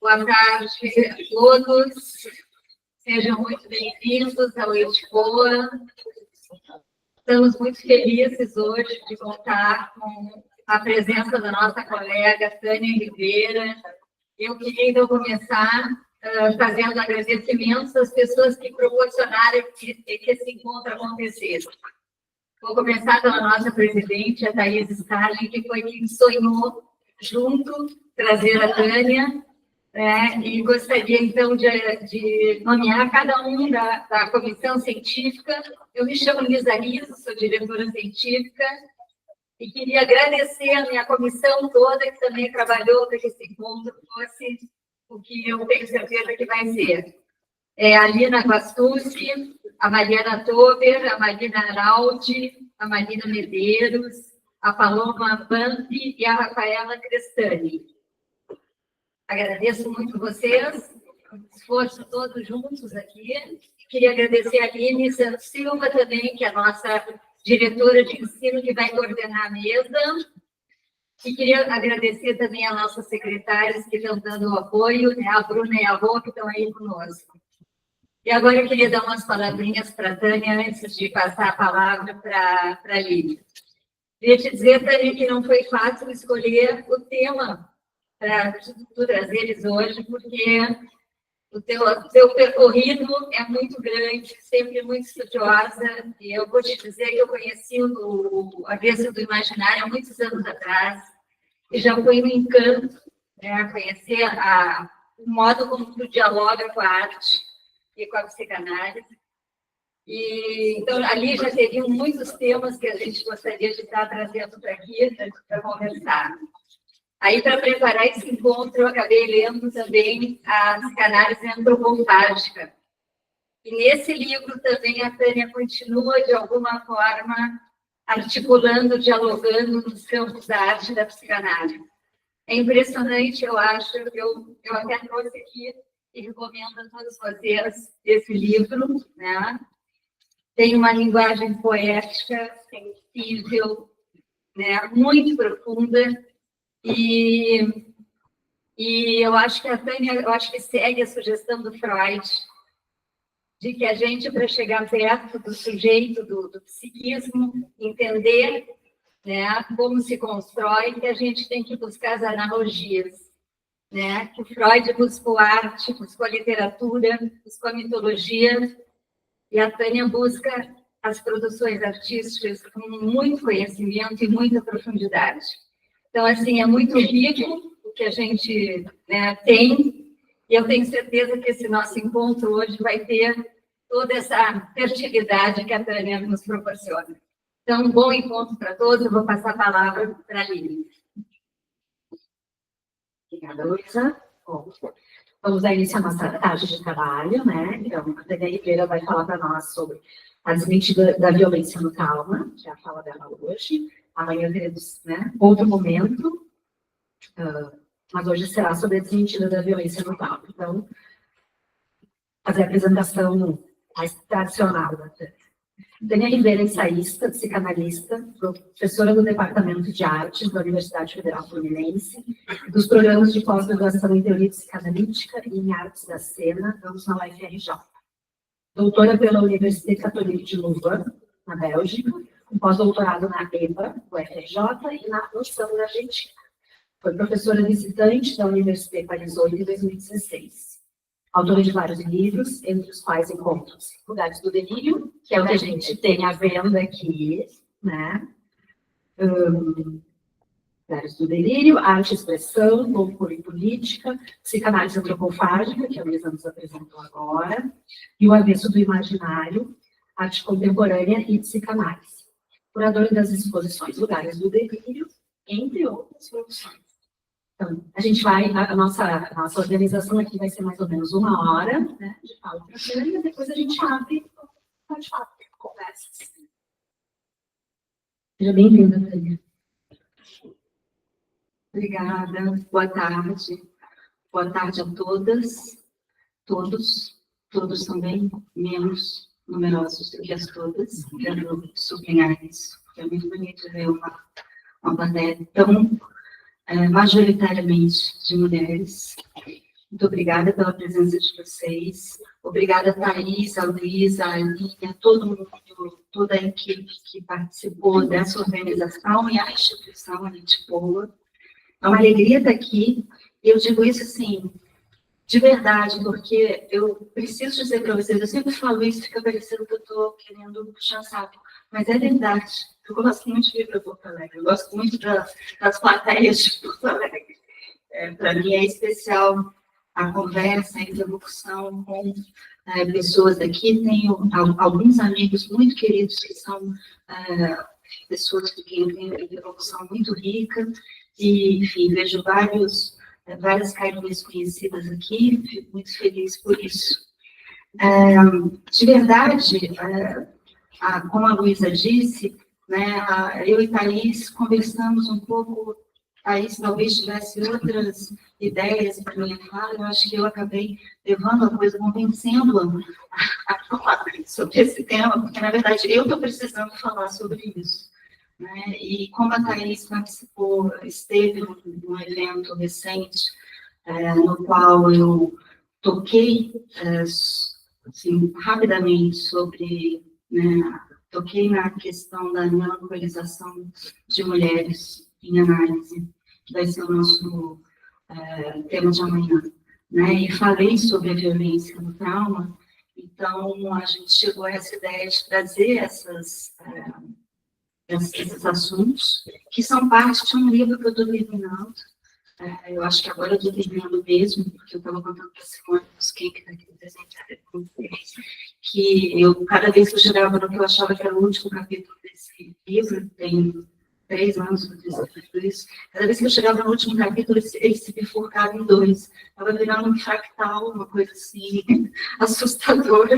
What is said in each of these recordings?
Boa tarde a todos, sejam muito bem-vindos ao Expoa. Estamos muito felizes hoje de contar com a presença da nossa colega Tânia Ribeira. Eu queria então começar fazendo agradecimentos às pessoas que proporcionaram que esse encontro acontecesse. Vou começar pela nossa presidente, a Thaís Stalin, que foi quem sonhou junto trazer a Tânia. E gostaria, então, de nomear cada um da comissão científica. Eu me chamo Lisa Riso, sou diretora científica, e queria agradecer a minha comissão toda, que também trabalhou para que esse encontro fosse o que eu tenho certeza que vai ser. A Lina Guastucci, a Mariana Tober, a Marina Araldi, a Marina Medeiros, a Paloma Bampi e a Rafaela Crestani. Agradeço muito vocês, o esforço todos juntos aqui. Queria agradecer a Aline Santos Silva também, que é a nossa diretora de ensino, que vai coordenar a mesa. E queria agradecer também a nossas secretárias que estão dando o apoio, a Bruna e a Rô, que estão aí conosco. E agora eu queria dar umas palavrinhas para a Tânia, antes de passar a palavra para a Aline. Queria te dizer, Tânia, que não foi fácil escolher o tema para trazer eles hoje, porque o teu percorrido é muito grande, sempre muito estudiosa, e eu vou te dizer que eu conheci o Avesso do Imaginário há muitos anos atrás, e já foi um encanto, conhecer o modo como tu dialoga com a arte e com a psicanálise. E, então, ali já teriam muitos temas que a gente gostaria de estar trazendo para aqui, para conversar. Aí, para preparar esse encontro, eu acabei lendo também a psicanálise antropofágica. E nesse livro também a Tânia continua, de alguma forma, articulando, dialogando nos campos da arte e da psicanálise. É impressionante, eu acho, eu até trouxe aqui e recomendo a todos vocês esse livro, né? Tem uma linguagem poética, sensível, né? Muito profunda. E eu acho que a Tânia, segue a sugestão do Freud, de que a gente, para chegar perto do sujeito, do psiquismo, entender, né, como se constrói, que a gente tem que buscar as analogias, né? Que o Freud buscou arte, buscou a literatura, buscou a mitologia, e a Tânia busca as produções artísticas com muito conhecimento e muita profundidade. Então, assim, é muito rico o que a gente, né, tem, e eu tenho certeza que esse nosso encontro hoje vai ter toda essa fertilidade que a Tânia nos proporciona. Então, um bom encontro para todos. Eu vou passar a palavra para a Lili. Obrigada, Luísa. Vamos a iniciar nossa tarde de trabalho, né? Então, a Tânia Ribeira vai falar para nós sobre a desmentida da violência no trauma, que é a fala dela hoje. Amanhã teremos, né, outro momento, mas hoje será sobre a desmentida da violência no trauma. Então, fazer a apresentação mais tradicional da Tânia. Tânia Ribeira é ensaísta, psicanalista, professora do Departamento de Artes da Universidade Federal Fluminense, dos programas de pós-graduação em Teoria Psicanalítica e em Artes da Cena, ambos na UFRJ. Doutora pela Université Catholique de Louvain, na Bélgica, com pós-doutorado na EBA, UFRJ, e na Noção, na Argentina. Foi professora visitante da Université Paris 8 em 2016. Autora de vários livros, entre os quais encontram-se Lugares do Delírio, que é o que a gente tem à venda aqui, né? Lugares do Delírio, Arte e Expressão, Loucura e Política, Psicanálise Antropofágica, que a Luísa nos apresentou agora, e O Avesso do Imaginário, Arte Contemporânea e Psicanálise. Curadora das exposições Lugares do Delírio, entre outras produções. Então, a gente vai, a nossa organização aqui vai ser mais ou menos 1 hora, né, de fala para frente, e depois a gente abre bate-papo, conversas. Seja bem-vinda, Tânia. Obrigada, boa tarde. Boa tarde a todas, todos também, menos numerosos do que as todas. Quero sublinhar isso, porque é muito bonito ver uma plateia tão majoritariamente de mulheres. Muito obrigada pela presença de vocês. Obrigada, Thaís, a Luísa, a Aninha, todo mundo, toda a equipe que participou dessa organização e a instituição, a Gente Boa. É uma alegria estar aqui. E eu digo isso, assim, de verdade, porque eu preciso dizer para vocês, eu sempre falo isso, fica parecendo que eu estou querendo puxar saco, mas é verdade. Eu gosto muito de vir para Porto Alegre, eu gosto muito das plateias de Porto Alegre. Para mim é especial a conversa, a interlocução com pessoas daqui. Tenho alguns amigos muito queridos que são pessoas com quem eu tenho uma interlocução muito rica, e, enfim, vejo várias carinhas conhecidas aqui, fico muito feliz por isso. De verdade, como a Luísa disse, né, eu e Thaís conversamos um pouco. Thaís talvez tivesse outras ideias para minha fala, eu acho que eu acabei levando a coisa, convencendo-a a falar sobre esse tema, porque, na verdade, eu estou precisando falar sobre isso. Né? E como a Thaís participou, esteve num evento recente, no qual eu toquei assim, rapidamente sobre, né, toquei na questão da melancholização de mulheres em análise, que vai ser o nosso tema de amanhã, né? E falei sobre a violência no trauma. Então, a gente chegou a essa ideia de trazer esses assuntos, que são parte de um livro que eu estou terminando. Eu acho que agora eu estou terminando mesmo, porque eu estava contando para a Simone, quem que está aqui presente, que eu, cada vez que eu chegava no que eu achava que era o último capítulo desse livro, tem 3 anos que eu escrevi isso, cada vez que eu chegava no último capítulo, ele se bifurcava em 2. Estava virando um fractal, uma coisa assim, assustadora.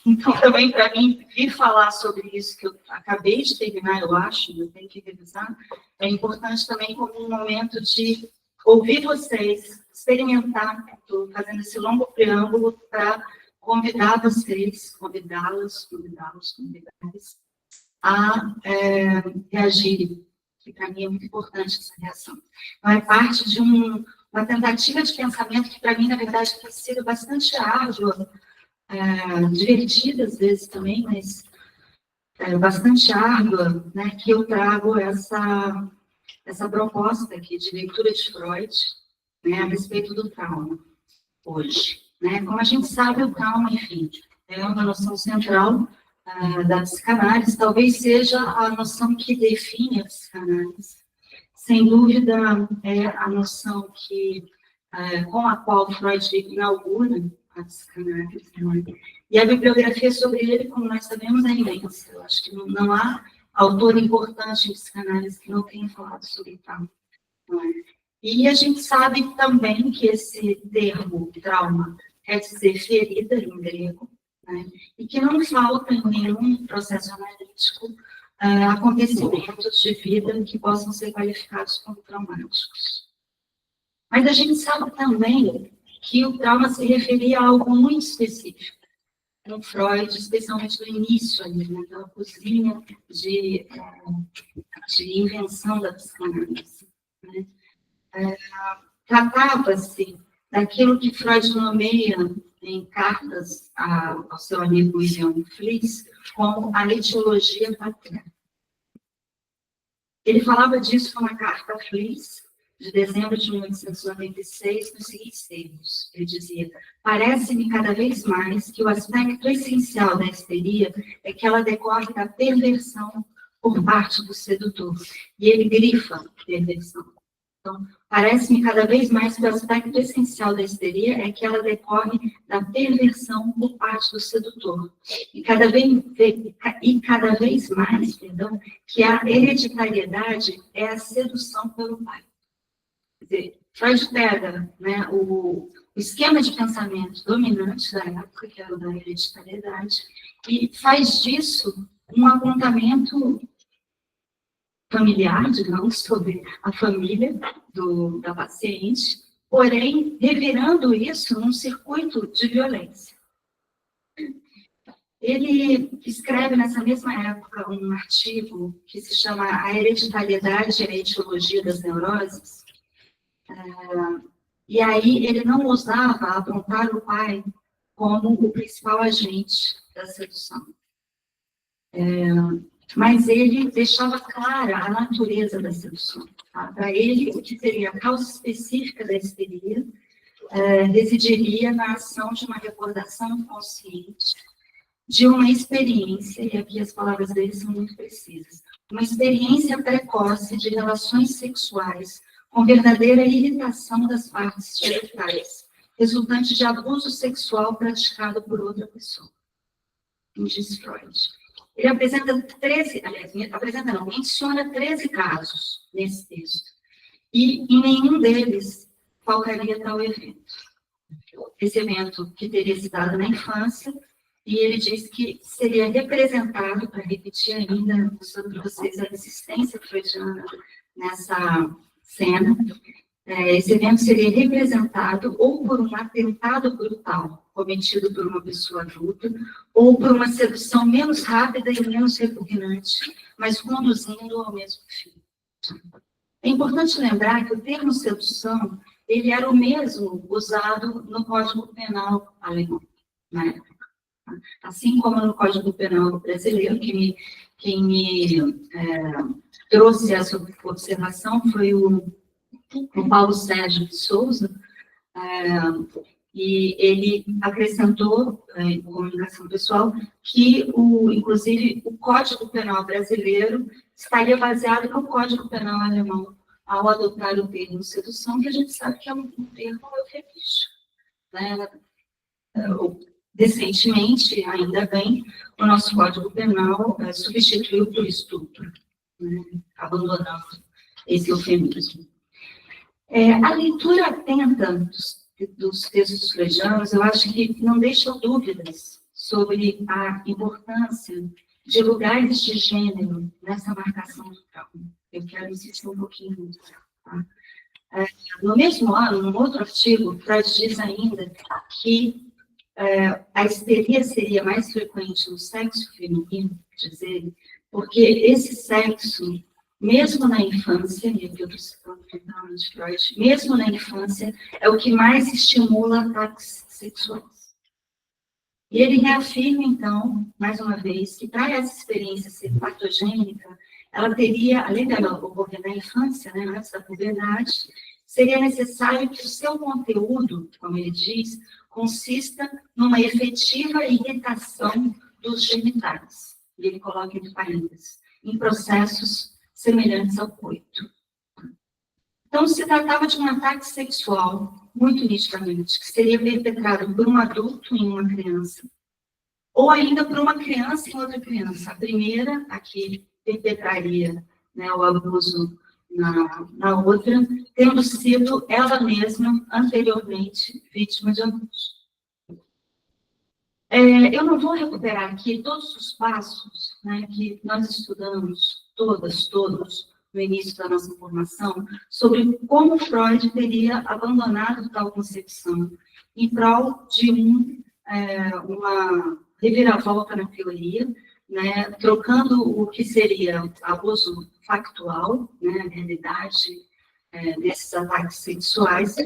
Então, também, para mim, vir falar sobre isso, que eu acabei de terminar, eu acho, eu tenho que revisar, é importante também como um momento de ouvir vocês, experimentar. Estou fazendo esse longo preâmbulo para convidar vocês, convidá-las a reagirem, que para mim é muito importante essa reação. Então, é parte de uma tentativa de pensamento que, para mim, na verdade, tem sido bastante árdua, divertida às vezes também, mas bastante árdua, né, que eu trago essa proposta aqui de leitura de Freud, né, a respeito do trauma, hoje. Né? Como a gente sabe, o trauma, enfim, é uma noção central da psicanálise, talvez seja a noção que define a psicanálise. Sem dúvida, é a noção com a qual Freud inaugura a psicanálise. Né? E a bibliografia sobre ele, como nós sabemos, é imensa. Eu acho que não há autor importante em psicanálise que não tenha falado sobre trauma. Né? E a gente sabe também que esse termo trauma quer dizer ferida em grego, né? E que não falta em nenhum processo analítico acontecimentos de vida que possam ser qualificados como traumáticos. Mas a gente sabe também que o trauma se referia a algo muito específico. No Freud, especialmente no início, ali, naquela cozinha de invenção da psicanálise. Né? Tratava-se daquilo que Freud nomeia em cartas ao seu amigo William Fliss como a etiologia paterna. Ele falava disso numa carta a Fliss, de dezembro de 1896, nos seguintes termos. Ele dizia: parece-me cada vez mais que o aspecto essencial da histeria é que ela decorre da perversão por parte do sedutor. E ele grifa perversão. Então, parece-me cada vez mais que o aspecto essencial da histeria é que ela decorre da perversão por parte do sedutor. E cada vez mais, que a hereditariedade é a sedução pelo pai. Quer dizer, Freud pega, né, o esquema de pensamento dominante da época, que era o da hereditariedade, e faz disso um apontamento familiar, digamos, sobre a família da paciente, porém, revirando isso num circuito de violência. Ele escreve nessa mesma época um artigo que se chama A Hereditariedade e a Etiologia das Neuroses, e aí ele não ousava apontar o pai como o principal agente da sedução. Mas ele deixava clara a natureza da sedução. Tá? Para ele, o que seria a causa específica da histeria residiria na ação de uma recordação consciente de uma experiência, e aqui as palavras dele são muito precisas, uma experiência precoce de relações sexuais com verdadeira irritação das partes genitais, resultante de abuso sexual praticado por outra pessoa. Diz Freud. Ele menciona 13 casos nesse texto. E em nenhum deles faltaria tal evento. Esse evento que teria se dado na infância, e ele diz que seria representado, para repetir ainda, sobre vocês a existência freudiana nessa cena, esse evento seria representado ou por um atentado brutal cometido por uma pessoa adulta, ou por uma sedução menos rápida e menos repugnante, mas conduzindo ao mesmo fim. É importante lembrar que o termo sedução, ele era o mesmo usado no Código Penal alemão, na época. Assim como no Código Penal brasileiro, quem me trouxe essa observação foi o Paulo Sérgio de Souza, e ele acrescentou, em comunicação pessoal, que, inclusive, o Código Penal brasileiro estaria baseado no Código Penal alemão, ao adotar o termo sedução, que a gente sabe que é um termo eufemístico. Né? Recentemente, ainda bem, o nosso Código Penal substituiu por estupro, né? Abandonando esse eufemismo. A leitura atenta dos textos freudianos, eu acho que não deixa dúvidas sobre a importância de lugares de gênero nessa marcação do trauma. Eu quero insistir um pouquinho nisso. Tá? No mesmo ano, num outro artigo, Freud diz ainda que a histeria seria mais frequente no sexo feminino, diz ele, porque esse sexo, mesmo na infância, e aqui eu estou citando literalmente Freud, mesmo na infância, é o que mais estimula ataques sexuais. E ele reafirma, então, mais uma vez, que para essa experiência ser patogênica, ela teria, além dela ocorrer na infância, né, antes da puberdade, seria necessário que o seu conteúdo, como ele diz, consista numa efetiva irritação dos genitais. E ele coloca entre parênteses, em processos semelhantes ao coito. Então, se tratava de um ataque sexual, muito nitidamente, que seria perpetrado por um adulto em uma criança, ou ainda por uma criança em outra criança. A primeira, a que perpetraria, né, o abuso na outra, tendo sido ela mesma anteriormente vítima de abuso. Eu não vou recuperar aqui todos os passos, né, que nós estudamos, todos, no início da nossa formação, sobre como Freud teria abandonado tal concepção em prol de uma reviravolta na teoria, né, trocando o que seria abuso factual, né, a realidade desses ataques sexuais,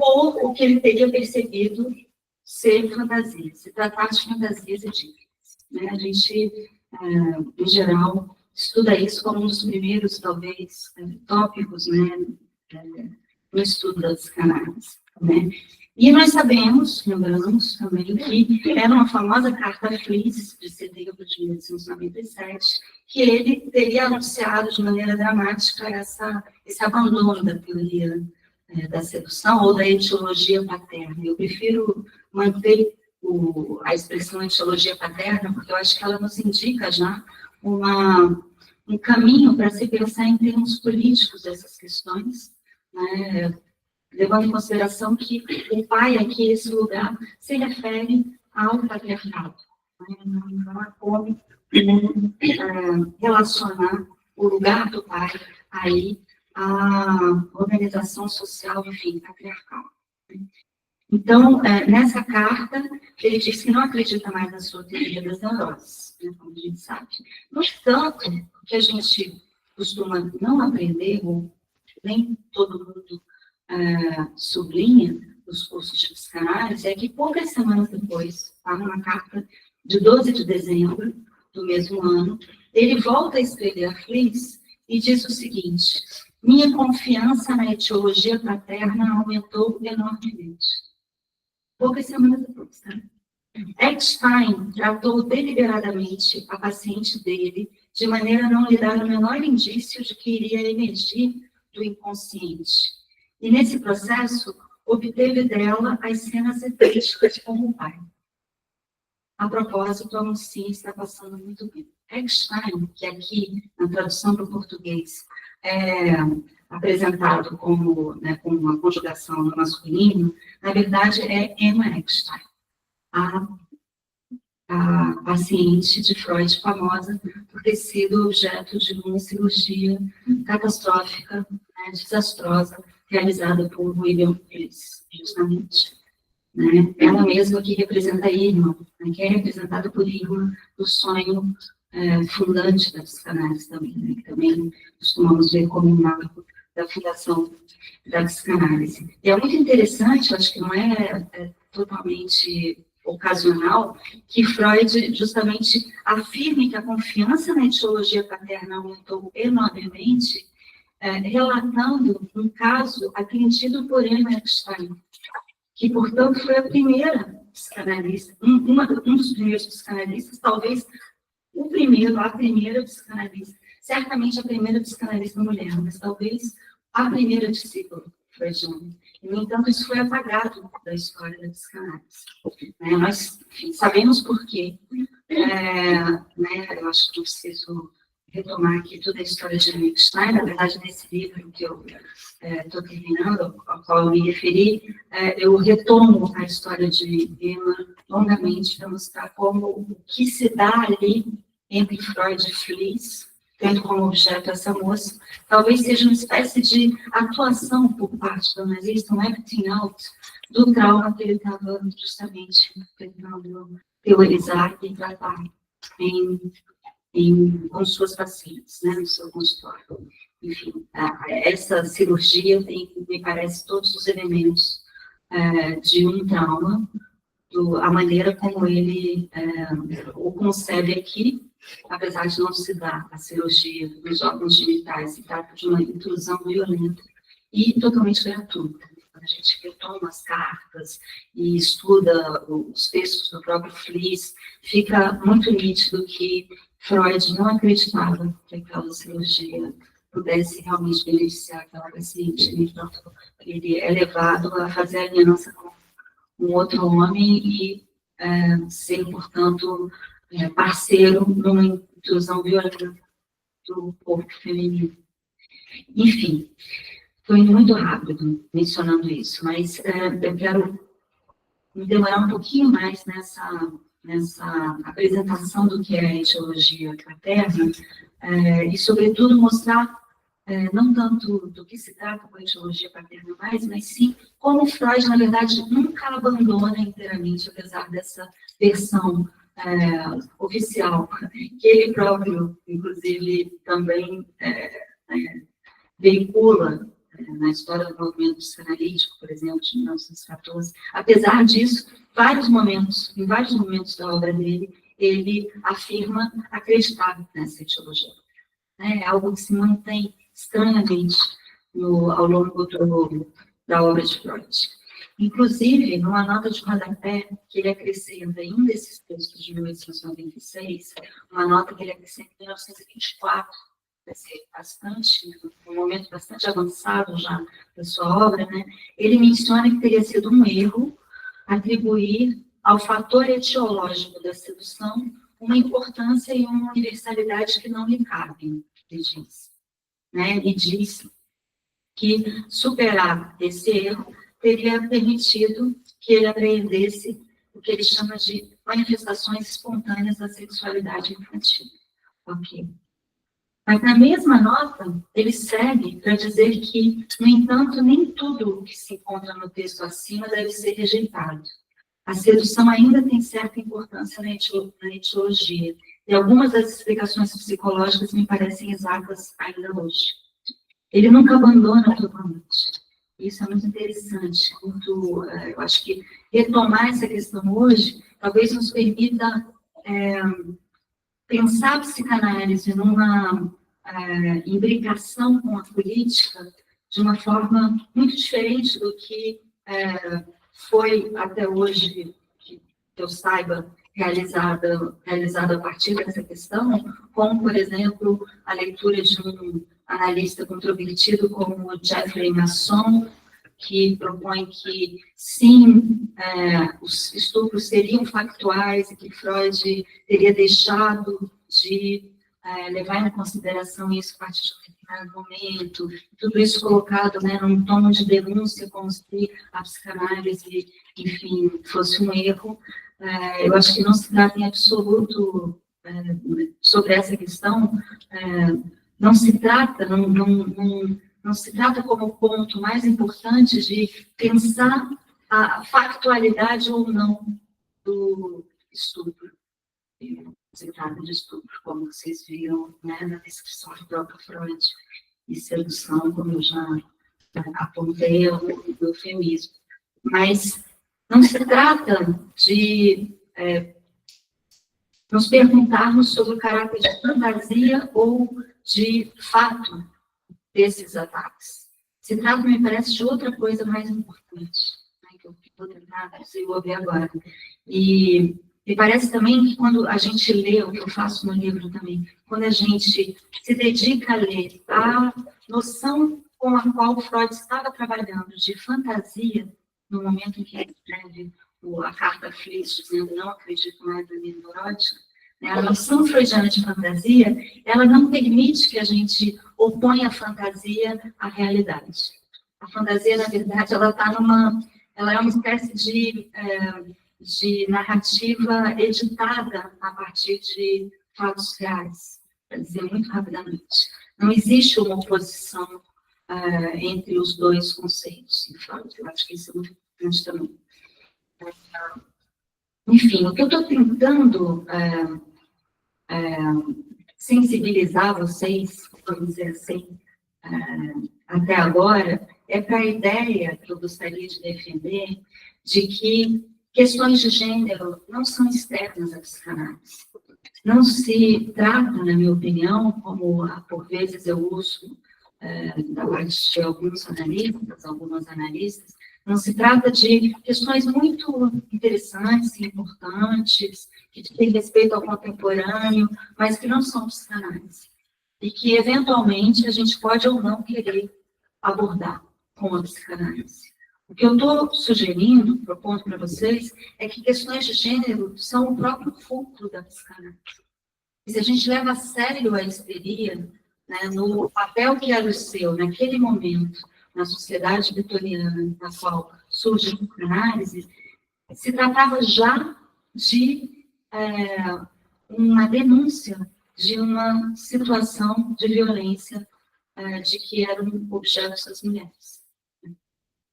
ou o que ele teria percebido ser fantasia, se tratar de fantasias edíficas. Né? A gente, em geral, estuda isso como um dos primeiros, talvez, tópicos, né, no estudo da psicanálise, né? E nós sabemos, lembramos também, que era uma famosa carta Fliss, de setembro de 1897, que ele teria anunciado de maneira dramática esse abandono da teoria da sedução ou da etiologia paterna. Eu prefiro manter a expressão etiologia paterna, porque eu acho que ela nos indica já um caminho para se pensar em termos políticos dessas questões, né? Levando em consideração que o pai aqui, esse lugar, se refere ao patriarcado. Né? Não há como relacionar o lugar do pai aí à organização social, enfim, patriarcal. Então, nessa carta, ele diz que não acredita mais na sua teoria das neuroses, né, como a gente sabe. No entanto, o que a gente costuma não aprender, ou nem todo mundo sublinha nos cursos de psicanálise, é que poucas semanas depois, tá, numa carta de 12 de dezembro do mesmo ano, ele volta a escrever a Fliss e diz o seguinte: minha confiança na etiologia paterna aumentou enormemente. Poucas semanas depois, tá? Eckstein tratou deliberadamente a paciente dele de maneira a não lhe dar o menor indício de que iria emergir do inconsciente. E nesse processo, obteve dela as cenas estéticas como o pai. A propósito, a mocinha está passando muito bem. Eckstein, que aqui, na tradução para o português, é apresentado como, né, com uma conjugação no masculino, na verdade é Emma Eckstein, a paciente de Freud famosa por ter sido objeto de uma cirurgia catastrófica, né, desastrosa, realizada por William Fliss, justamente. Né? Ela mesma que representa Irma, né, que é representada por Irma, do sonho fundante da psicanálise também, né, que também costumamos ver como um marco da fundação da psicanálise. E é muito interessante, eu acho que não é totalmente ocasional, que Freud justamente afirme que a confiança na etiologia paterna aumentou enormemente, relatando um caso atendido por Emma Eckstein, que, portanto, foi a primeira psicanalista, um dos primeiros psicanalistas, talvez a primeira psicanalista, certamente a primeira psicanalista mulher, mas talvez a primeira discípula freudiana. E, no entanto, isso foi apagado da história da psicanálise. Nós, enfim, sabemos por quê. Eu acho que não preciso retomar aqui toda a história de Eckstein. Na verdade, nesse livro que eu estou terminando, ao qual eu me referi, eu retomo a história de Emma longamente para mostrar como o que se dá ali entre Freud e Fliss, tendo como objeto essa moça, talvez seja uma espécie de atuação por parte do nazista, um acting out do trauma que ele estava justamente tentando teorizar e tratar com suas pacientes, né, no seu consultório. Enfim, essa cirurgia tem, me parece, todos os elementos de um trauma, a maneira como ele o concebe aqui, apesar de não se dar a cirurgia dos órgãos genitais, se trata de uma intrusão violenta e totalmente gratuita. Quando a gente retoma as cartas e estuda os textos do próprio Fliss, fica muito nítido que Freud não acreditava que aquela cirurgia pudesse realmente beneficiar aquela paciente. Então, ele é levado a fazer aliança com um outro homem e ser, portanto, parceiro numa intrusão violenta do corpo feminino. Enfim, estou indo muito rápido mencionando isso, mas eu quero me demorar um pouquinho mais nessa apresentação do que é a etiologia paterna e, sobretudo, mostrar não tanto do que se trata com a etiologia paterna mais, mas sim como Freud, na verdade, nunca abandona inteiramente, apesar dessa versão oficial, que ele próprio, inclusive, também veicula na história do movimento psicanalítico, por exemplo, de 1914. Apesar disso, em vários momentos da obra dele, ele afirma acreditar nessa etiologia. É algo que se mantém estranhamente ao longo da obra de Freud. Inclusive, numa nota de rodapé, que ele acrescenta ainda esses textos de 1896, uma nota que ele acrescenta em 1924, um momento bastante avançado já da sua obra, né? Ele menciona que teria sido um erro atribuir ao fator etiológico da sedução uma importância e uma universalidade que não lhe cabem, ele diz. Né? Ele diz que superar esse erro teria permitido que ele apreendesse o que ele chama de manifestações espontâneas da sexualidade infantil. Ok. Mas na mesma nota, ele segue para dizer que, no entanto, nem tudo o que se encontra no texto acima deve ser rejeitado. A sedução ainda tem certa importância na etiologia, e algumas das explicações psicológicas me parecem exatas ainda hoje. Ele nunca abandona totalmente. Isso é muito interessante. Eu acho que retomar essa questão hoje talvez nos permita pensar a psicanálise numa imbricação com a política de uma forma muito diferente do que foi até hoje, que eu saiba, realizada a partir dessa questão, como, por exemplo, a leitura de um analista controvertido como Jeffrey Masson, que propõe que, sim, os estupros seriam factuais e que Freud teria deixado de levar em consideração isso a partir de um determinado momento, tudo isso colocado, né, num tom de denúncia, como se a psicanálise, enfim, fosse um erro. Eu acho que não se trata em absoluto sobre essa questão, não se trata como o ponto mais importante de pensar a factualidade ou não do estupro. Se trata de estupro, como vocês viram, né, na descrição do próprio Freud, e sedução, como eu já apontei, é um eufemismo. Mas não se trata de nos perguntarmos sobre o caráter de fantasia ou de fato desses ataques. Se trata, me parece, de outra coisa mais importante, né, que eu vou tentar desenvolver agora. E me parece também que quando a gente lê, o que eu faço no livro também, quando a gente se dedica a ler a noção com a qual Freud estava trabalhando de fantasia, no momento em que ele escreve a carta Fliss, dizendo não acredito mais na minha neurótica, né, a noção freudiana de fantasia, ela não permite que a gente oponha a fantasia à realidade. A fantasia, na verdade, ela é uma espécie de narrativa editada a partir de fatos reais, para dizer muito rapidamente. Não existe uma oposição entre os dois conceitos, em Freud. Eu acho que isso é muito importante também. Enfim, o que eu estou tentando sensibilizar vocês, vamos dizer assim, até agora, é para a ideia que eu gostaria de defender de que questões de gênero não são externas à psicanálise. Não se trata, na minha opinião, como por vezes eu uso da parte de alguns analistas, não se trata de questões muito interessantes e importantes, que têm respeito ao contemporâneo, mas que não são psicanálise. E que, eventualmente, a gente pode ou não querer abordar com a psicanálise. O que eu estou sugerindo, propondo para vocês, é que questões de gênero são o próprio fulcro da psicanálise. E se a gente leva a sério a histeria, né, no papel que era o seu, naquele momento, na sociedade vitoriana, na qual surge a psicanálise, se tratava já de uma denúncia de uma situação de violência de que eram objetos das mulheres.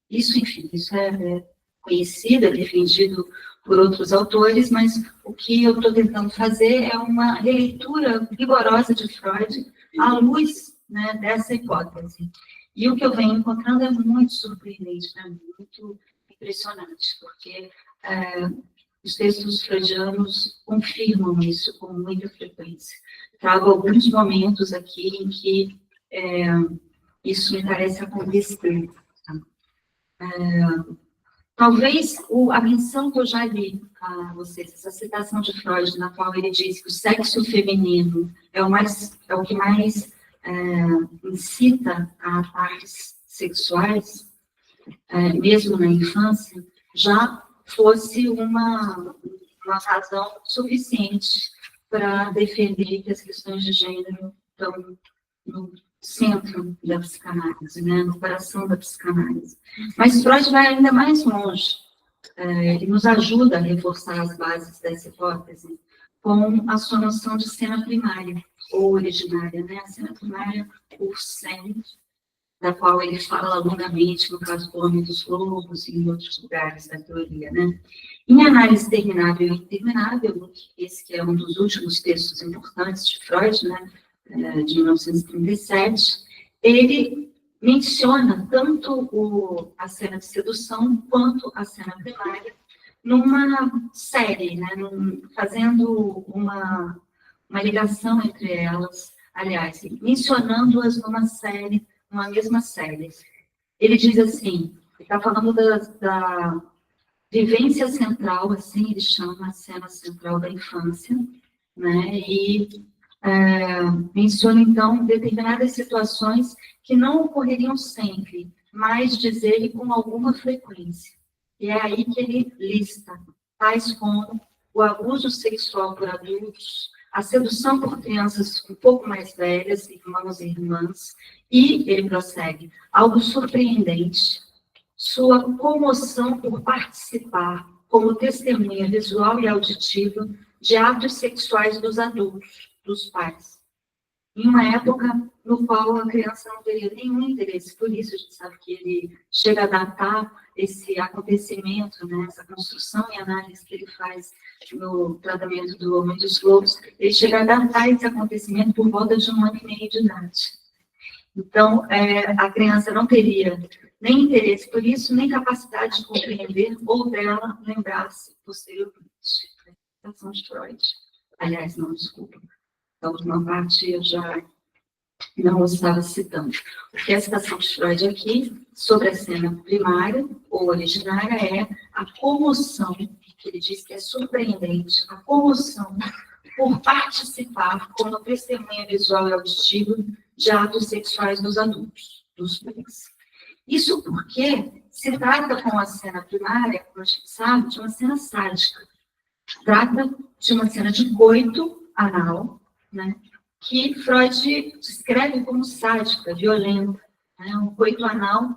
Isso, enfim, isso é conhecido, é defendido por outros autores, mas o que eu estou tentando fazer é uma releitura rigorosa de Freud à luz, né, dessa hipótese. E o que eu venho encontrando é muito surpreendente para mim, muito impressionante, porque os textos freudianos confirmam isso com muita frequência. Trago alguns momentos aqui em que isso me parece acontecer. Talvez a menção que eu já li a vocês, essa citação de Freud, na qual ele diz que o sexo feminino é o que mais incita a partes sexuais, mesmo na infância, já fosse uma razão suficiente para defender que as questões de gênero estão no centro da psicanálise, né, no coração da psicanálise. Mas Freud vai ainda mais longe. Ele nos ajuda a reforçar as bases dessa hipótese com a sua noção de cena primária, ou originária, né? A cena primária, por cem, da qual ele fala longamente no caso do Homem dos Lobos e em outros lugares da teoria, né? Em Análise Terminável e Interminável, esse que é um dos últimos textos importantes de Freud, né, de 1937, ele menciona tanto a cena de sedução quanto a cena primária numa série, né, fazendo uma ligação entre elas, aliás, mencionando-as numa série, numa mesma série. Ele diz assim, ele está falando da vivência central, assim ele chama a cena central da infância, né, e menciona, então, determinadas situações que não ocorreriam sempre, mas, diz ele, com alguma frequência. E é aí que ele lista, tais como o abuso sexual por adultos, a sedução por crianças um pouco mais velhas, irmãos e irmãs, e, ele prossegue, algo surpreendente, sua comoção por participar como testemunha visual e auditiva de atos sexuais dos adultos, dos pais. Em uma época no qual a criança não teria nenhum interesse, por isso a gente sabe que ele chega a datar esse acontecimento, né, essa construção e análise que ele faz no tratamento do Homem dos Lobos, ele chega a datar esse acontecimento por volta de 1 ano e meio de idade. Então, a criança não teria nem interesse por isso, nem capacidade de compreender ou dela lembrar-se posteriormente. Citação de Freud. Aliás, não, desculpa. A última parte eu já não estava citando. Porque a citação de Freud aqui, sobre a cena primária ou originária, é a comoção, que ele diz que é surpreendente, a comoção por participar como testemunha visual e auditiva de atos sexuais dos adultos, dos pais. Isso porque se trata com a cena primária, como a gente sabe, de uma cena sádica. Trata de uma cena de coito anal, né, que Freud descreve como sádica, violenta, né, um coito anal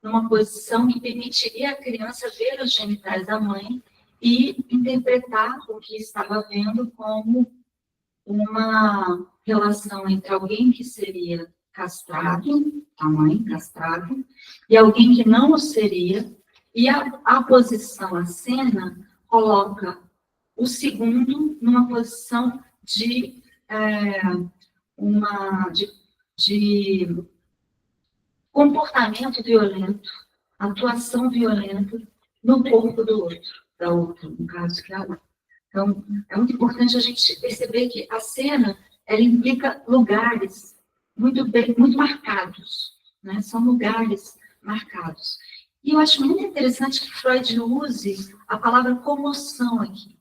numa posição que permitiria à criança ver os genitais da mãe e interpretar o que estava vendo como uma relação entre alguém que seria castrado, a mãe castrada, e alguém que não o seria, e a posição, a cena, coloca o segundo numa posição de comportamento violento, atuação violenta no corpo do outro, da outra, no caso que é a outra. Então, é muito importante a gente perceber que a cena, ela implica lugares muito marcados, né? São lugares marcados. E eu acho muito interessante que Freud use a palavra comoção aqui,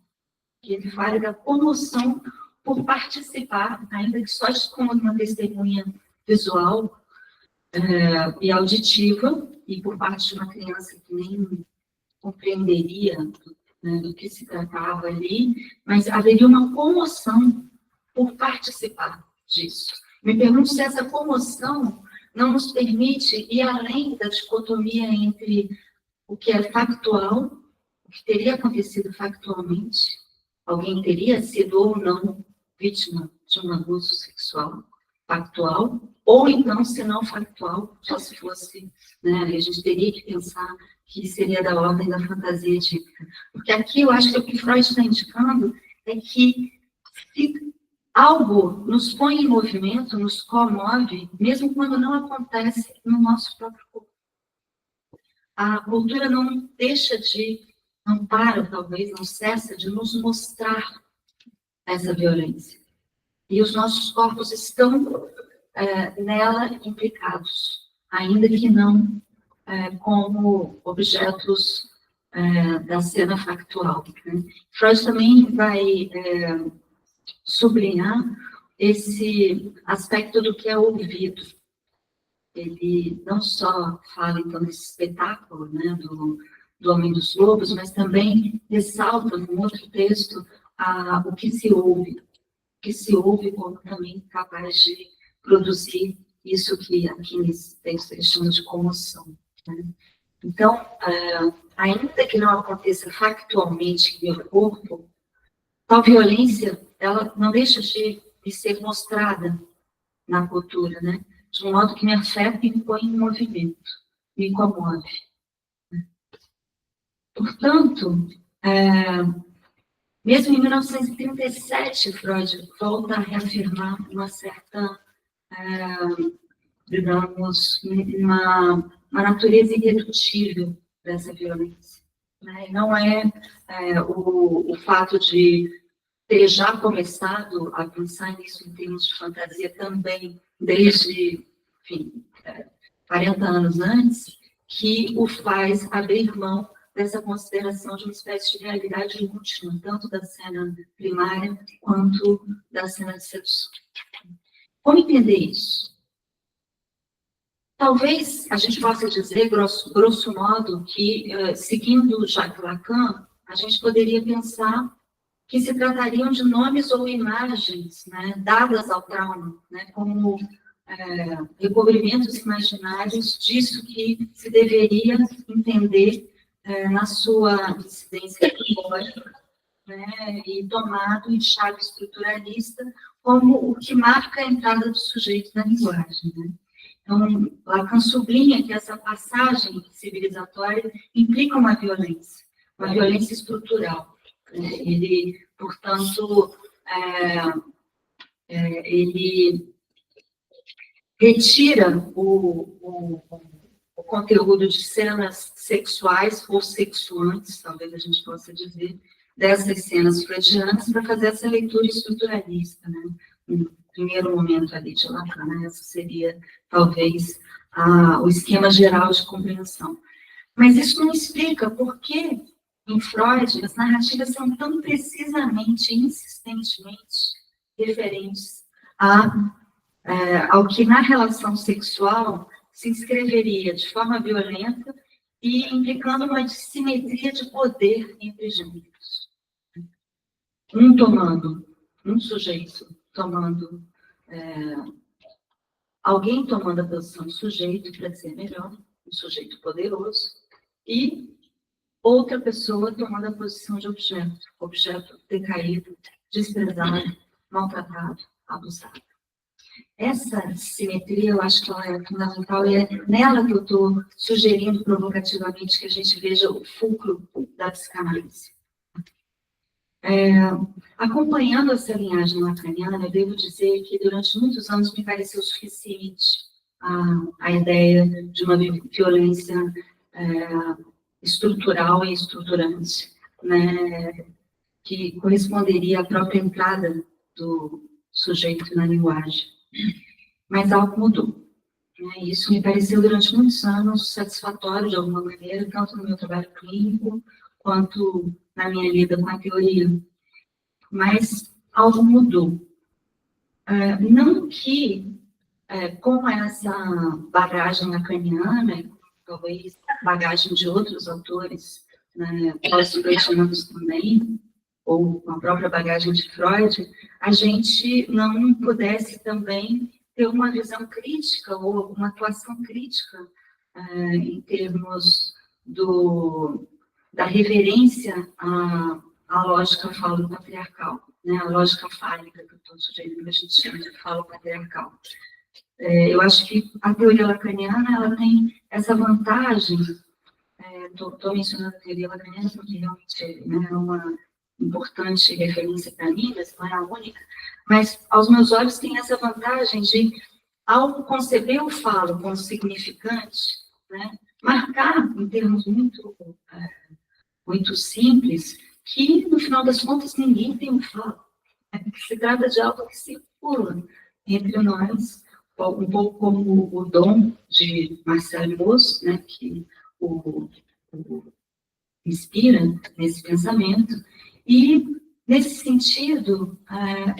que ele fala da comoção por participar, ainda que só como uma testemunha visual e auditiva, e por parte de uma criança que nem compreenderia, né, do que se tratava ali, mas haveria uma comoção por participar disso. Me pergunto se essa comoção não nos permite ir além da dicotomia entre o que é factual, o que teria acontecido factualmente, alguém teria sido ou não vítima de um abuso sexual factual, ou então, se não factual, só se fosse, né, a gente teria que pensar que seria da ordem da fantasia edípica. Porque aqui eu acho que o que Freud está indicando é que se algo nos põe em movimento, nos comove, mesmo quando não acontece no nosso próprio corpo. A cultura não deixa não para, talvez, não cessa de nos mostrar essa violência. E os nossos corpos estão nela implicados, ainda que não como objetos da cena factual. Né? Freud também vai sublinhar esse aspecto do que é ouvido. Ele não só fala, então, desse espetáculo, né, do Homem dos Lobos, mas também ressalta, num outro texto, o que se ouve como também capaz de produzir isso que aqui nesse texto eles chamam de comoção. Né? Então, ainda que não aconteça factualmente no corpo, tal violência, ela não deixa de ser mostrada na cultura, né? De um modo que me afeta e me põe em movimento, me comove. Portanto, mesmo em 1937, Freud volta a reafirmar uma certa, digamos, uma natureza irredutível dessa violência. Né? Não o fato de ter já começado a pensar nisso em termos de fantasia também, desde, enfim, 40 anos antes, que o faz abrir mão dessa consideração de uma espécie de realidade última, tanto da cena primária quanto da cena de sedução. Como entender isso? Talvez a gente possa dizer, grosso modo, que, seguindo Jacques Lacan, a gente poderia pensar que se tratariam de nomes ou imagens, né, dadas ao trauma, né, como recobrimentos imaginários disso que se deveria entender na sua incidência histórica, né, e tomado em chave estruturalista como o que marca a entrada do sujeito na linguagem. Né? Então, Lacan sublinha que essa passagem civilizatória implica uma violência estrutural. Ele, portanto, ele retira o conteúdo de cenas sexuais ou sexuantes, talvez a gente possa dizer, dessas cenas freudianas para fazer essa leitura estruturalista, né? No primeiro momento ali de Lacan, né? Esse seria, talvez, o esquema geral de compreensão. Mas isso não explica por que, em Freud, as narrativas são tão precisamente, insistentemente referentes ao que na relação sexual se inscreveria de forma violenta e implicando uma dissimetria de poder entre gêneros. Um sujeito tomando, alguém tomando a posição de sujeito para ser melhor, um sujeito poderoso, e outra pessoa tomando a posição de objeto decaído, desprezado, maltratado, abusado. Essa simetria, eu acho que ela é fundamental e é nela que eu estou sugerindo provocativamente que a gente veja o fulcro da psicanálise. Acompanhando essa linhagem lacaniana, eu devo dizer que durante muitos anos me pareceu suficiente a ideia de uma violência estrutural e estruturante, né, que corresponderia à própria entrada do sujeito na linguagem. Mas algo mudou. Né? Isso me pareceu durante muitos anos satisfatório de alguma maneira, tanto no meu trabalho clínico quanto na minha lida com a teoria. Mas algo mudou. Não que, com essa bagagem lacaniana, talvez bagagem de outros autores, né, pós-freudianos também, ou com a própria bagagem de Freud, a gente não pudesse também ter uma visão crítica ou uma atuação crítica em termos da reverência à lógica falo-patriarcal, né, a lógica fálica, que eu estou sugerindo que a gente chama de falo-patriarcal. Eu acho que a teoria lacaniana ela tem essa vantagem, estou mencionando a teoria lacaniana porque realmente, né, é uma importante referência para mim, mas não é a única, mas aos meus olhos tem essa vantagem de, ao conceber o falo como significante, né, marcar em termos muito simples que, no final das contas, ninguém tem um falo. Se trata de algo que circula entre nós um pouco como o dom de Marcelo Moço, né, que o inspira nesse pensamento. E, nesse sentido,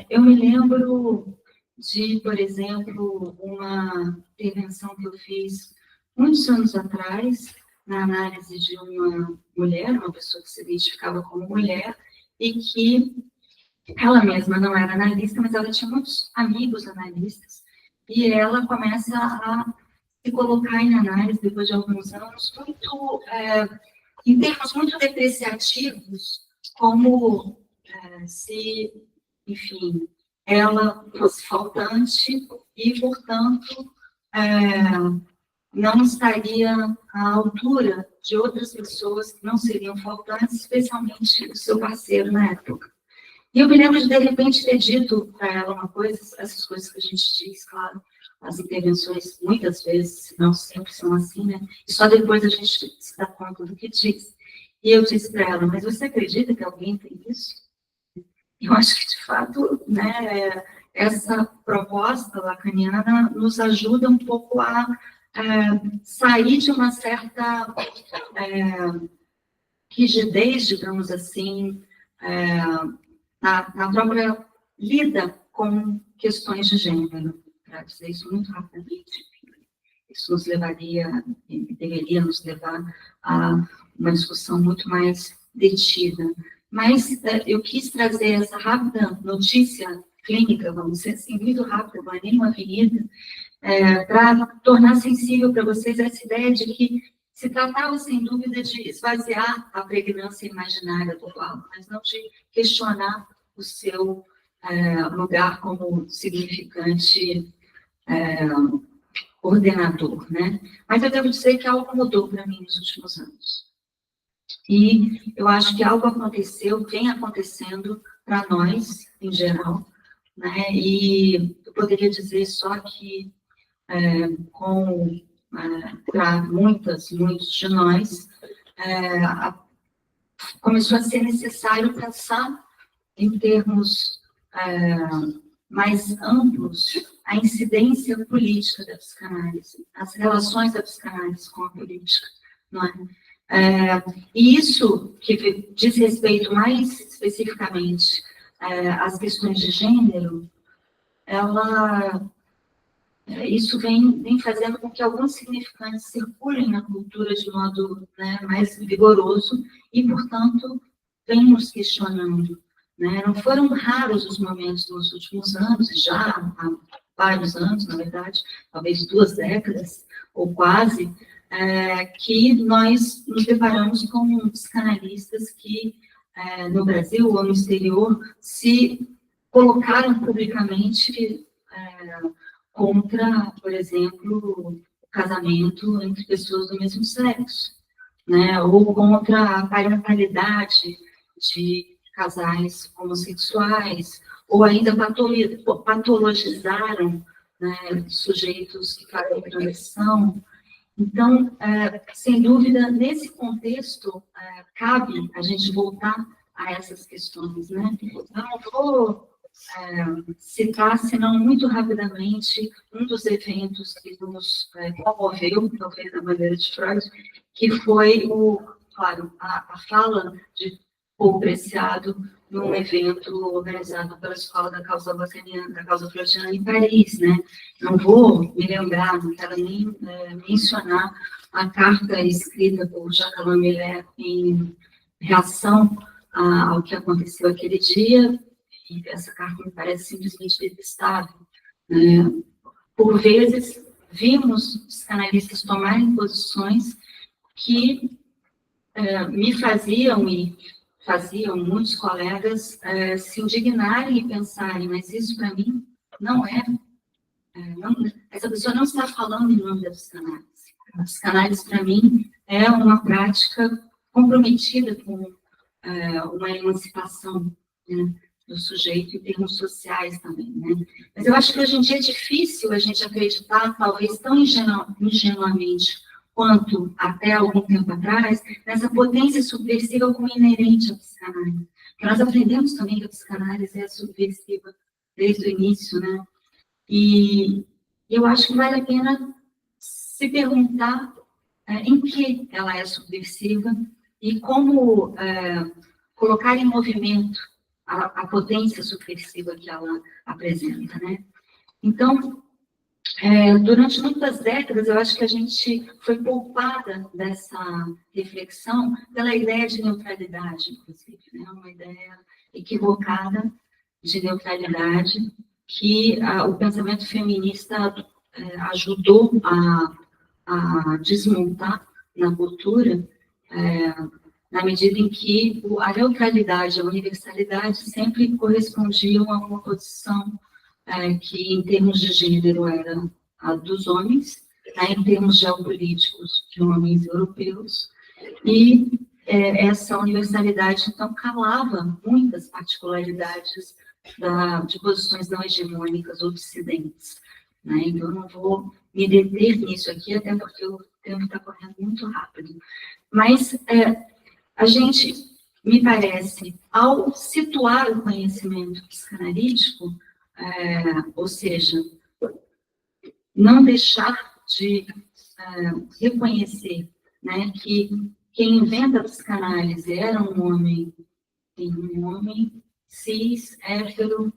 eu me lembro de, por exemplo, uma intervenção que eu fiz muitos anos atrás, na análise de uma mulher, uma pessoa que se identificava como mulher, e que ela mesma não era analista, mas ela tinha muitos amigos analistas, e ela começa a se colocar em análise, depois de alguns anos, muito, em termos muito depreciativos, como se, enfim, ela fosse faltante e, portanto, não estaria à altura de outras pessoas que não seriam faltantes, especialmente o seu parceiro na época. E eu me lembro de repente, ter dito para ela uma coisa, essas coisas que a gente diz, claro, as intervenções muitas vezes, não sempre são assim, né? E só depois a gente se dá conta do que diz. E eu disse para ela, mas você acredita que alguém tem isso? Eu acho que, de fato, né, essa proposta lacaniana nos ajuda um pouco a sair de uma certa rigidez, digamos assim, na própria lida com questões de gênero. Para dizer isso muito rapidamente, isso nos levaria, deveria nos levar a uma discussão muito mais detida. Mas eu quis trazer essa rápida notícia clínica, vamos dizer assim, muito rápida, não é nem uma avenida, para tornar sensível para vocês essa ideia de que se tratava, sem dúvida, de esvaziar a pregnância imaginária do Paulo, mas não de questionar o seu lugar como significante ordenador, né? Mas eu devo dizer que algo mudou para mim nos últimos anos. E eu acho que algo aconteceu, vem acontecendo para nós, em geral, né? E eu poderia dizer só que, para muitos de nós, começou a ser necessário pensar em termos mais amplos a incidência política da psicanálise, as relações da psicanálise com a política, não é? E isso, que diz respeito mais especificamente às questões de gênero, isso vem fazendo com que alguns significantes circulem na cultura de modo, né, mais vigoroso e, portanto, vem nos questionando. Né? Não foram raros os momentos nos últimos anos, já há vários anos, na verdade, talvez 2 décadas, ou quase, que nós nos deparamos com psicanalistas que, no Brasil ou no exterior, se colocaram publicamente contra, por exemplo, o casamento entre pessoas do mesmo sexo, né? Ou contra a parentalidade de casais homossexuais, ou ainda patologizaram, né, sujeitos que fazem transição. Então, sem dúvida, nesse contexto, cabe a gente voltar a essas questões, né? Eu não vou citar, senão muito rapidamente, um dos eventos que nos comoveu, talvez da maneira de Freud, que foi, claro, a fala de Paul Preciado num evento organizado pela Escola da Causa Lacaniana, da Causa Freudiana em Paris, né? Não vou me lembrar, não quero nem mencionar a carta escrita por Jacques Lamillard em reação ao que aconteceu aquele dia, e essa carta me parece simplesmente detestável. Por vezes, vimos psicanalistas tomarem posições que me faziam e faziam muitos colegas se indignarem e pensarem, mas isso para mim não é, essa pessoa não está falando em nome da psicanálise. A psicanálise para mim é uma prática comprometida com uma emancipação, né, do sujeito em termos sociais também, né? Mas eu acho que hoje em dia é difícil a gente acreditar, talvez tão ingenuamente quanto até algum tempo atrás, nessa potência subversiva como inerente à psicanálise. Porque nós aprendemos também que a psicanálise é subversiva desde o início, né? E E eu acho que vale a pena se perguntar em que ela é subversiva e como colocar em movimento a potência subversiva que ela apresenta, né? Então, durante muitas décadas, eu acho que a gente foi poupada dessa reflexão pela ideia de neutralidade, inclusive, né? Uma ideia equivocada de neutralidade que o pensamento feminista ajudou a desmontar na cultura, na medida em que a neutralidade, a universalidade sempre correspondiam a uma posição que, em termos de gênero, era a dos homens, em termos geopolíticos, de homens europeus, e essa universalidade, então, calava muitas particularidades de posições não hegemônicas ocidentes. Né? Então, eu não vou me deter nisso aqui, até porque o tempo está correndo muito rápido. Mas a gente, me parece, ao situar o conhecimento psicanalítico, ou seja, não deixar de reconhecer, né, que quem inventa a psicanálise era um homem cis, hétero,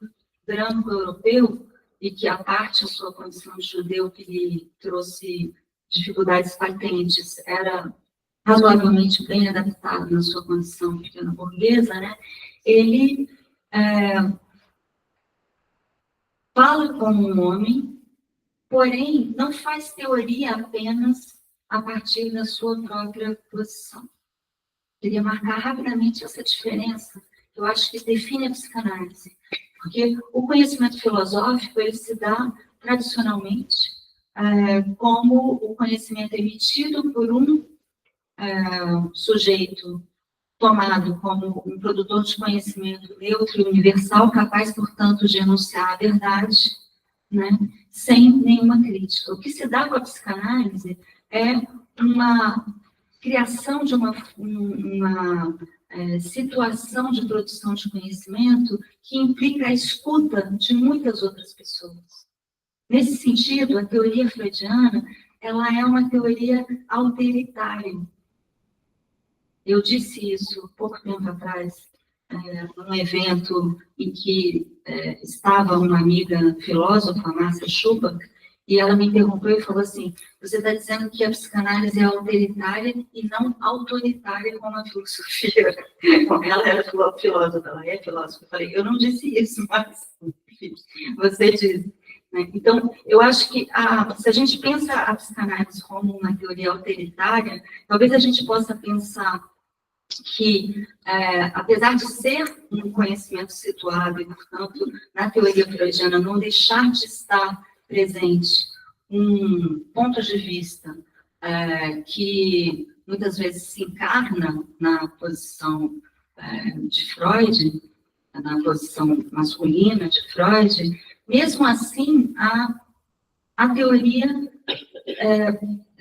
branco, europeu, e que a parte da sua condição de judeu que lhe trouxe dificuldades patentes era razoavelmente bem adaptado na sua condição pequena burguesa, né? Ele fala como um homem, porém não faz teoria apenas a partir da sua própria posição. Queria marcar rapidamente essa diferença, que eu acho que define a psicanálise. Porque o conhecimento filosófico, ele se dá tradicionalmente como o conhecimento emitido por um sujeito tomado como um produtor de conhecimento neutro e universal, capaz, portanto, de enunciar a verdade, né, sem nenhuma crítica. O que se dá com a psicanálise é uma criação de uma situação de produção de conhecimento que implica a escuta de muitas outras pessoas. Nesse sentido, a teoria freudiana, ela é uma teoria autoritária. Eu disse isso pouco tempo atrás, num evento em que estava uma amiga filósofa, Márcia Schubach, e ela me interrompeu e falou assim: você está dizendo que a psicanálise é autoritária e não autoritária como a filosofia. Ela era filósofa, ela é filósofa. Eu falei, eu não disse isso, mas você diz. Então, eu acho que se a gente pensa a psicanálise como uma teoria autoritária, talvez a gente possa pensar que, apesar de ser um conhecimento situado e, portanto, na teoria freudiana, não deixar de estar presente um ponto de vista que muitas vezes se encarna na posição de Freud, na posição masculina de Freud, mesmo assim, a teoria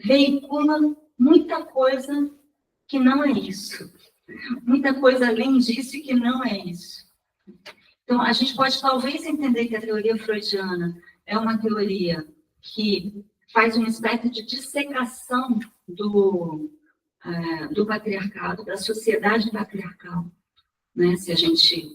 veicula muita coisa que não é isso. Muita coisa além disso e que não é isso. Então, a gente pode talvez entender que a teoria freudiana é uma teoria que faz uma espécie de dissecação do patriarcado, da sociedade patriarcal. Né? Se a gente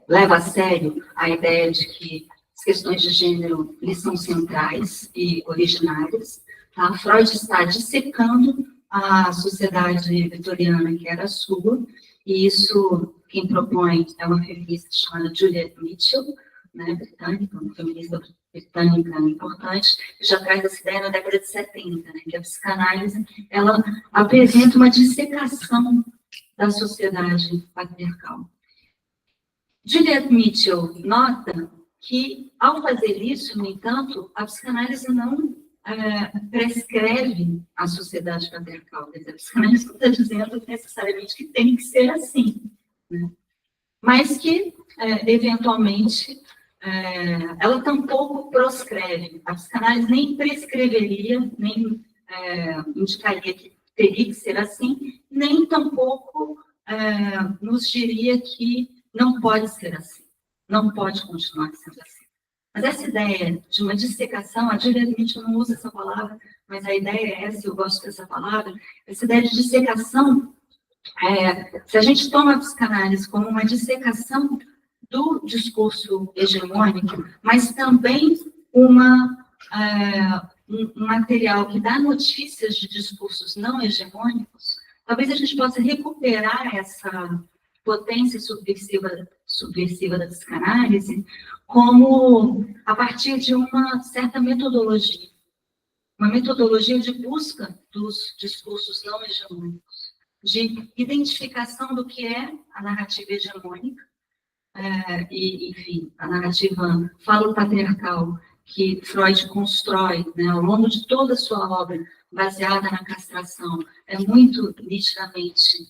leva a sério a ideia de que as questões de gênero lhes são centrais e originárias, tá? Freud está dissecando a sociedade vitoriana, que era a sua, e isso quem propõe é uma feminista chamada Juliet Mitchell, né, britânica, uma feminista britânica importante, que já traz essa ideia na década de 70, né, que a psicanálise ela apresenta uma dissecação da sociedade patriarcal. Juliet Mitchell nota que, ao fazer isso, no entanto, a psicanálise não prescreve a sociedade patriarcal. Quer dizer, a psicanálise não está dizendo necessariamente que tem que ser assim, né? Mas que, eventualmente, ela tampouco proscreve. A psicanálise nem prescreveria, nem indicaria que teria que ser assim, nem tampouco nos diria que não pode ser assim, não pode continuar sendo assim. Mas essa ideia de uma dissecação, a Julia Mitchell não usa essa palavra, mas a ideia é essa, eu gosto dessa palavra, essa ideia de dissecação, se a gente toma a psicanálise como uma dissecação do discurso hegemônico, mas também um material que dá notícias de discursos não hegemônicos, talvez a gente possa recuperar essa potência subversiva da psicanálise como a partir de uma certa metodologia. Uma metodologia de busca dos discursos não hegemônicos, de identificação do que é a narrativa hegemônica, enfim, a narrativa falo-patriarcal que Freud constrói, né, ao longo de toda a sua obra, baseada na castração, muito nitidamente,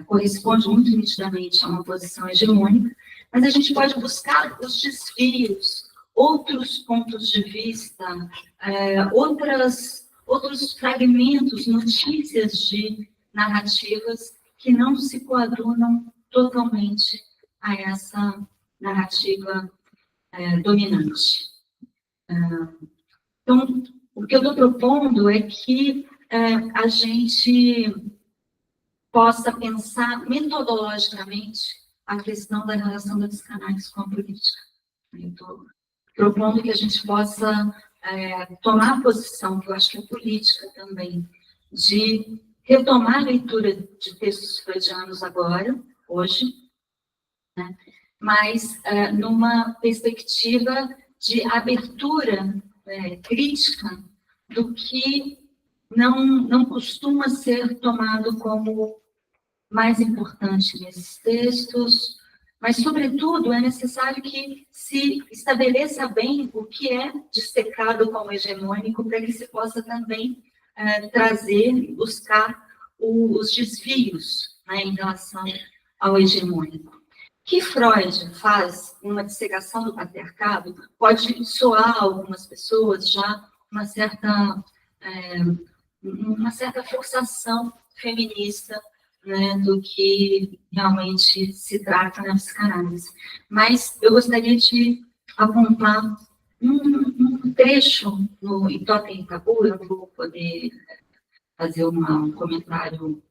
corresponde muito nitidamente a uma posição hegemônica, mas a gente pode buscar os desvios, outros pontos de vista, outros fragmentos, notícias de narrativas que não se coadunam totalmente a essa narrativa dominante. Então, o que eu estou propondo é que a gente possa pensar metodologicamente a questão da relação da psicanálise com a política. Eu estou propondo que a gente possa tomar a posição, que eu acho que é política também, de retomar a leitura de textos freudianos agora, hoje, né? Mas numa perspectiva de abertura crítica do que não costuma ser tomado como mais importante nesses textos, mas, sobretudo, é necessário que se estabeleça bem o que é dissecado como hegemônico, para que se possa também trazer, buscar os desvios, né, em relação ao hegemônico. Que Freud faz uma dissecação do patriarcado pode soar a algumas pessoas já uma certa forçação feminista, né, do que realmente se trata na psicanálise. Mas eu gostaria de apontar um trecho no Em Totem e Tabu. Eu vou poder fazer um comentário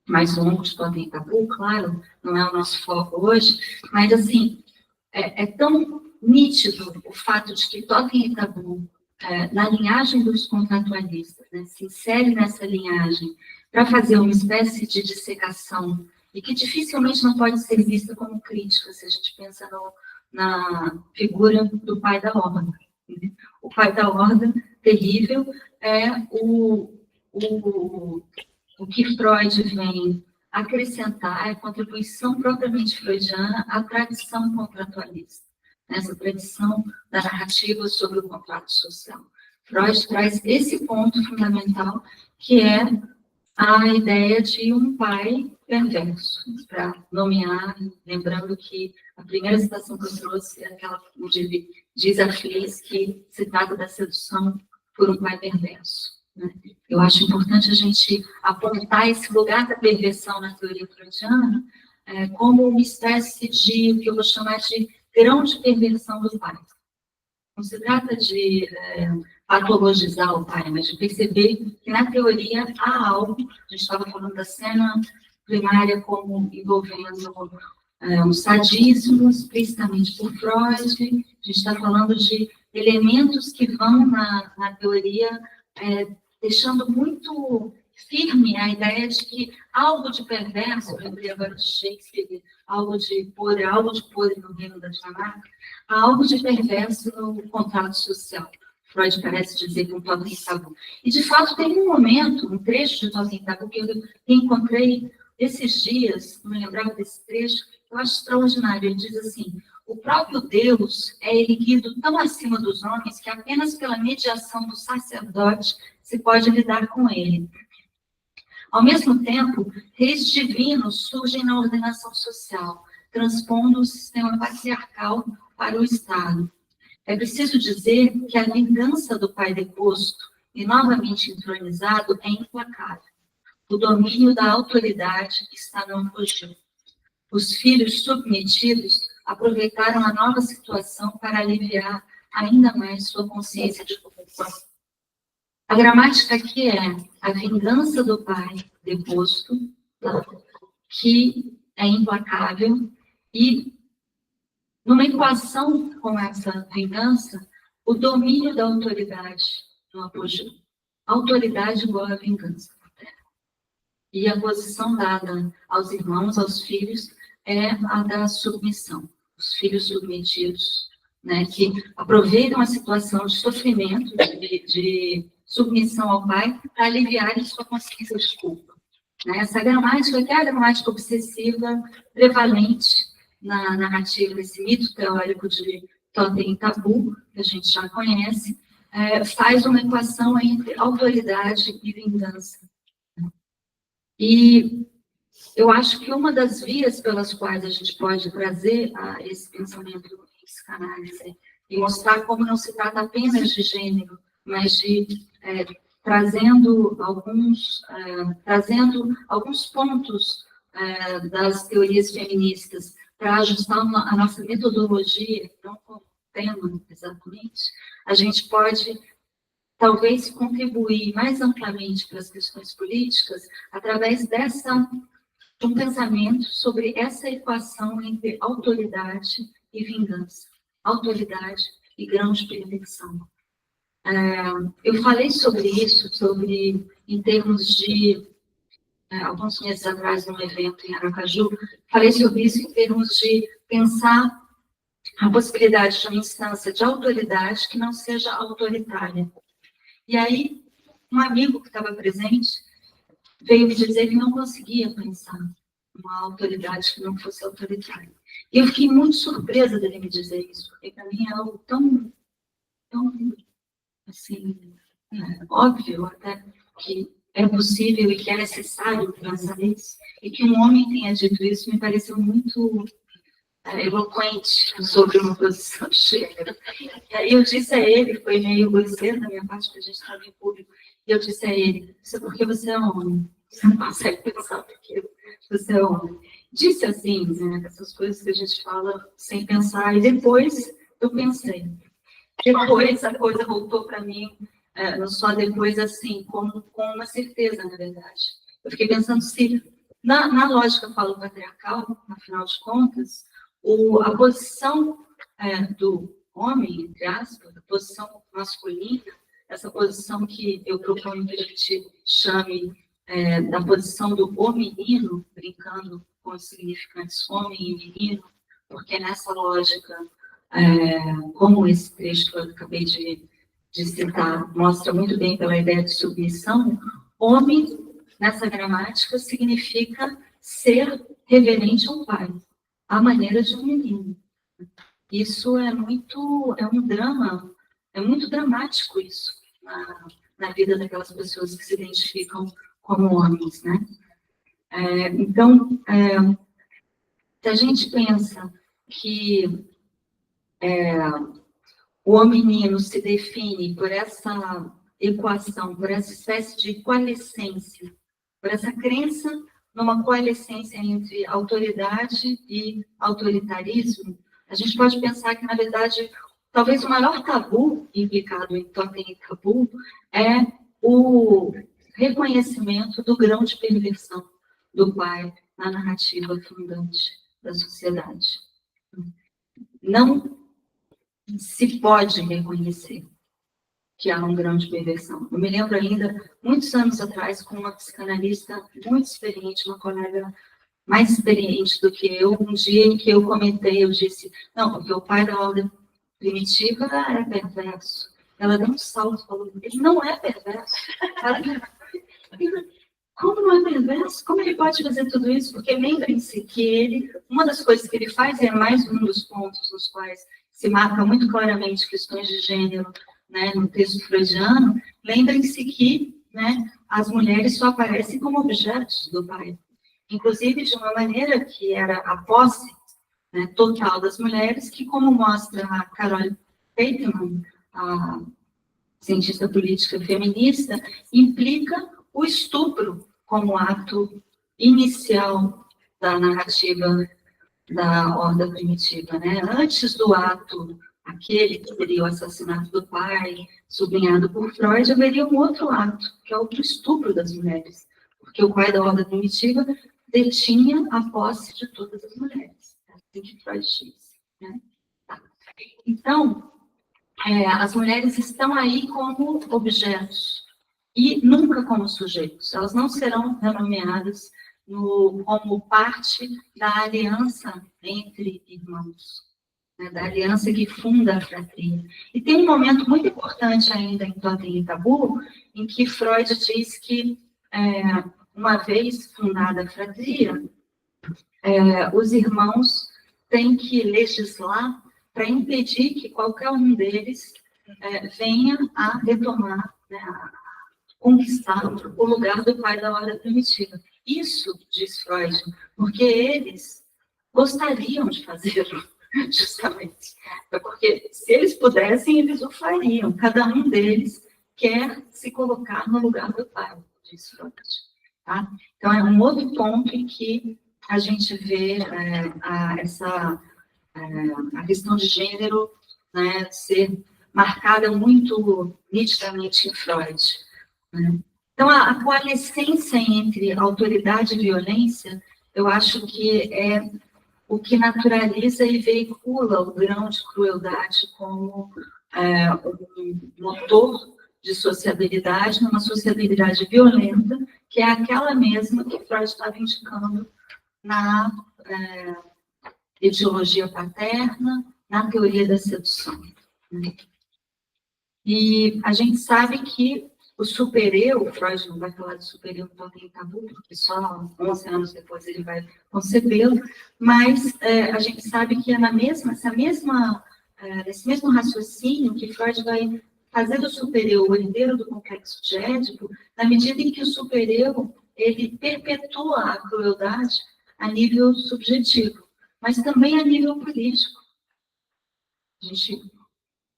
mais longo de Totem e Tabu, claro, não é o nosso foco hoje, mas, assim, é tão nítido o fato de que Totem e Tabu, na linhagem dos contratualistas, né, se insere nessa linhagem para fazer uma espécie de dissecação, e que dificilmente não pode ser vista como crítica, se a gente pensa na figura do pai da Horda. O pai da Horda, terrível, é o que Freud vem acrescentar, é a contribuição propriamente freudiana à tradição contratualista, essa tradição da narrativa sobre o contrato social. Freud traz esse ponto fundamental, que é a ideia de um pai perverso, para nomear, lembrando que a primeira citação que eu trouxe é aquela onde diz a Fliss que se trata da sedução por um pai perverso. Né? Eu acho importante a gente apontar esse lugar da perversão na teoria freudiana como uma espécie de, o que eu vou chamar de grão de perversão do pai. Não se trata de patologizar o pai, mas de perceber que na teoria há algo. A gente estava falando da cena primária como envolvendo os sadismos, explicitamente por Freud. A gente está falando de elementos que vão na teoria deixando muito firme a ideia de que algo de perverso, eu lembrei agora de Shakespeare, algo de podre no reino da Dinamarca, há algo de perverso no contrato social. Freud parece dizer que um Totem e Tabu. E, de fato, tem um momento, um trecho de Totem e Tabu que eu encontrei esses dias, não me lembrava desse trecho, eu acho extraordinário. Ele diz assim: o próprio Deus é erguido tão acima dos homens que apenas pela mediação do sacerdote se pode lidar com ele. Ao mesmo tempo, reis divinos surgem na ordenação social, transpondo o sistema patriarcal para o Estado. É preciso dizer que a vingança do pai deposto e novamente entronizado é implacável. O domínio da autoridade está no apogeu. Os filhos submetidos aproveitaram a nova situação para aliviar ainda mais sua consciência de culpa. A gramática aqui é a vingança do pai deposto, tá? Que é implacável, e numa equação com essa vingança, o domínio da autoridade no apogeu. Autoridade igual a vingança. E a posição dada aos irmãos, aos filhos, é a da submissão. Os filhos submetidos, né, que aproveitam a situação de sofrimento, de submissão ao pai, para aliviarem sua consciência de culpa. Né? Essa gramática, que é a gramática obsessiva prevalente na narrativa desse mito teórico de Totem e Tabu, que a gente já conhece, faz uma equação entre autoridade e vingança. E eu acho que uma das vias pelas quais a gente pode trazer esse pensamento em psicanálise e mostrar como não se trata apenas de gênero, mas de trazendo alguns pontos das teorias feministas para ajustar a nossa metodologia, não como tema exatamente, a gente pode talvez contribuir mais amplamente para as questões políticas através de um pensamento sobre essa equação entre autoridade e vingança, autoridade e grão de perfeição. Eu falei sobre isso, em termos de, alguns meses atrás, num evento em Aracaju, falei sobre isso em termos de pensar a possibilidade de uma instância de autoridade que não seja autoritária. E aí, um amigo que estava presente veio me dizer que não conseguia pensar uma autoridade que não fosse autoritária. E eu fiquei muito surpresa dele me dizer isso, porque para mim é algo tão assim, óbvio até, que é possível e que é necessário pensar nisso. E que um homem tenha dito isso me pareceu muito eloquente sobre uma posição de gênero. E aí eu disse a ele, foi meio grosseiro da minha parte, porque a gente estava em público, e eu disse a ele, isso é porque você é homem, você não consegue pensar porque você é homem. Disse assim, né, essas coisas que a gente fala sem pensar, e depois eu pensei. Depois a coisa voltou para mim, não só depois assim, como com uma certeza, na verdade. Eu fiquei pensando se, na lógica falo-patriarcal, afinal de contas, a posição do homem, entre aspas, a posição masculina, essa posição que eu proponho que a gente chame da posição do homenino, brincando com os significantes homem e menino, porque nessa lógica, como esse trecho que eu acabei de citar mostra muito bem pela ideia de submissão, homem, nessa gramática, significa ser reverente ao pai, à maneira de um menino. Isso é um drama, é muito dramático isso, na vida daquelas pessoas que se identificam como homens, né? Então, se a gente pensa que o homenino se define por essa equação, por essa espécie de coalescência, por essa crença numa coalescência entre autoridade e autoritarismo, a gente pode pensar que, na verdade, talvez o maior tabu implicado em Totem e Tabu é o reconhecimento do grão de perversão do pai na narrativa fundante da sociedade. Não se pode reconhecer que há um grão de perversão. Eu me lembro ainda, muitos anos atrás, com uma psicanalista muito experiente, uma colega mais experiente do que eu, um dia em que eu comentei, eu disse, não, porque o pai da ordem primitiva é perverso. Ela deu um salto e falou, ele não é perverso. Como não é perverso? Como ele pode fazer tudo isso? Porque lembrem-se que uma das coisas que ele faz, é mais um dos pontos nos quais se marca muito claramente questões de gênero, né, no texto freudiano, lembrem-se que, né, as mulheres só aparecem como objetos do pai. Inclusive, de uma maneira que era a posse, né, total das mulheres, que, como mostra a Carol Pateman, a cientista política feminista, implica o estupro como ato inicial da narrativa da ordem primitiva, né? Antes do ato aquele que seria o assassinato do pai, sublinhado por Freud, haveria um outro ato, que é o estupro das mulheres, porque o pai da ordem primitiva detinha a posse de todas as mulheres. É assim que Freud diz, né? Tá. Então, as mulheres estão aí como objetos e nunca como sujeitos. Elas não serão renomeadas como parte da aliança entre irmãos, né, da aliança que funda a fratria. E tem um momento muito importante ainda em Totem e Tabu, em que Freud diz que, uma vez fundada a fratria, os irmãos têm que legislar para impedir que qualquer um deles venha a retomar, né, a conquistar o lugar do pai da ordem primitiva. Isso, diz Freud, porque eles gostariam de fazê-lo, justamente. Porque se eles pudessem, eles o fariam. Cada um deles quer se colocar no lugar do pai, diz Freud. Tá? Então, é um outro ponto em que a gente vê a questão de gênero, né, ser marcada muito nitidamente em Freud. Né? Então, a coalescência entre autoridade e violência, eu acho que é o que naturaliza e veicula o grão de crueldade como um motor de sociabilidade, numa sociabilidade violenta, que é aquela mesma que Freud estava indicando na ideologia paterna, na teoria da sedução. Né? E a gente sabe que o super-eu, Freud não vai falar de super-eu no Totem e Tabu, porque só 11 anos depois ele vai concebê-lo, mas a gente sabe que é nesse mesmo raciocínio que Freud vai fazer do super-eu o herdeiro do complexo de Édipo, na medida em que o super-eu ele perpetua a crueldade a nível subjetivo, mas também a nível político. A gente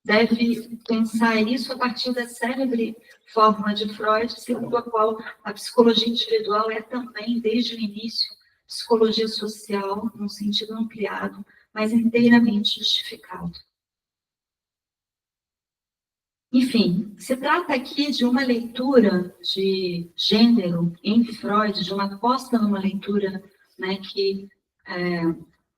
deve pensar isso a partir da célebre fórmula de Freud, segundo a qual a psicologia individual é também, desde o início, psicologia social, num sentido ampliado, mas inteiramente justificado. Enfim, se trata aqui de uma leitura de gênero em Freud, de uma aposta numa leitura, né, que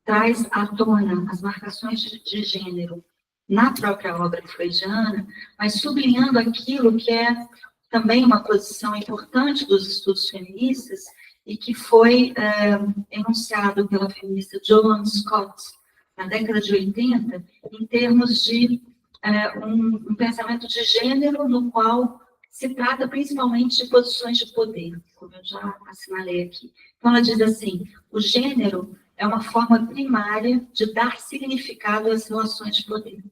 traz à tona as marcações de gênero na própria obra freudiana, mas sublinhando aquilo que é também uma posição importante dos estudos feministas e que foi enunciado pela feminista Joan Scott na década de 80, em termos de um pensamento de gênero no qual se trata principalmente de posições de poder, como eu já assinalei aqui. Então, ela diz assim, o gênero é uma forma primária de dar significado às relações de poder.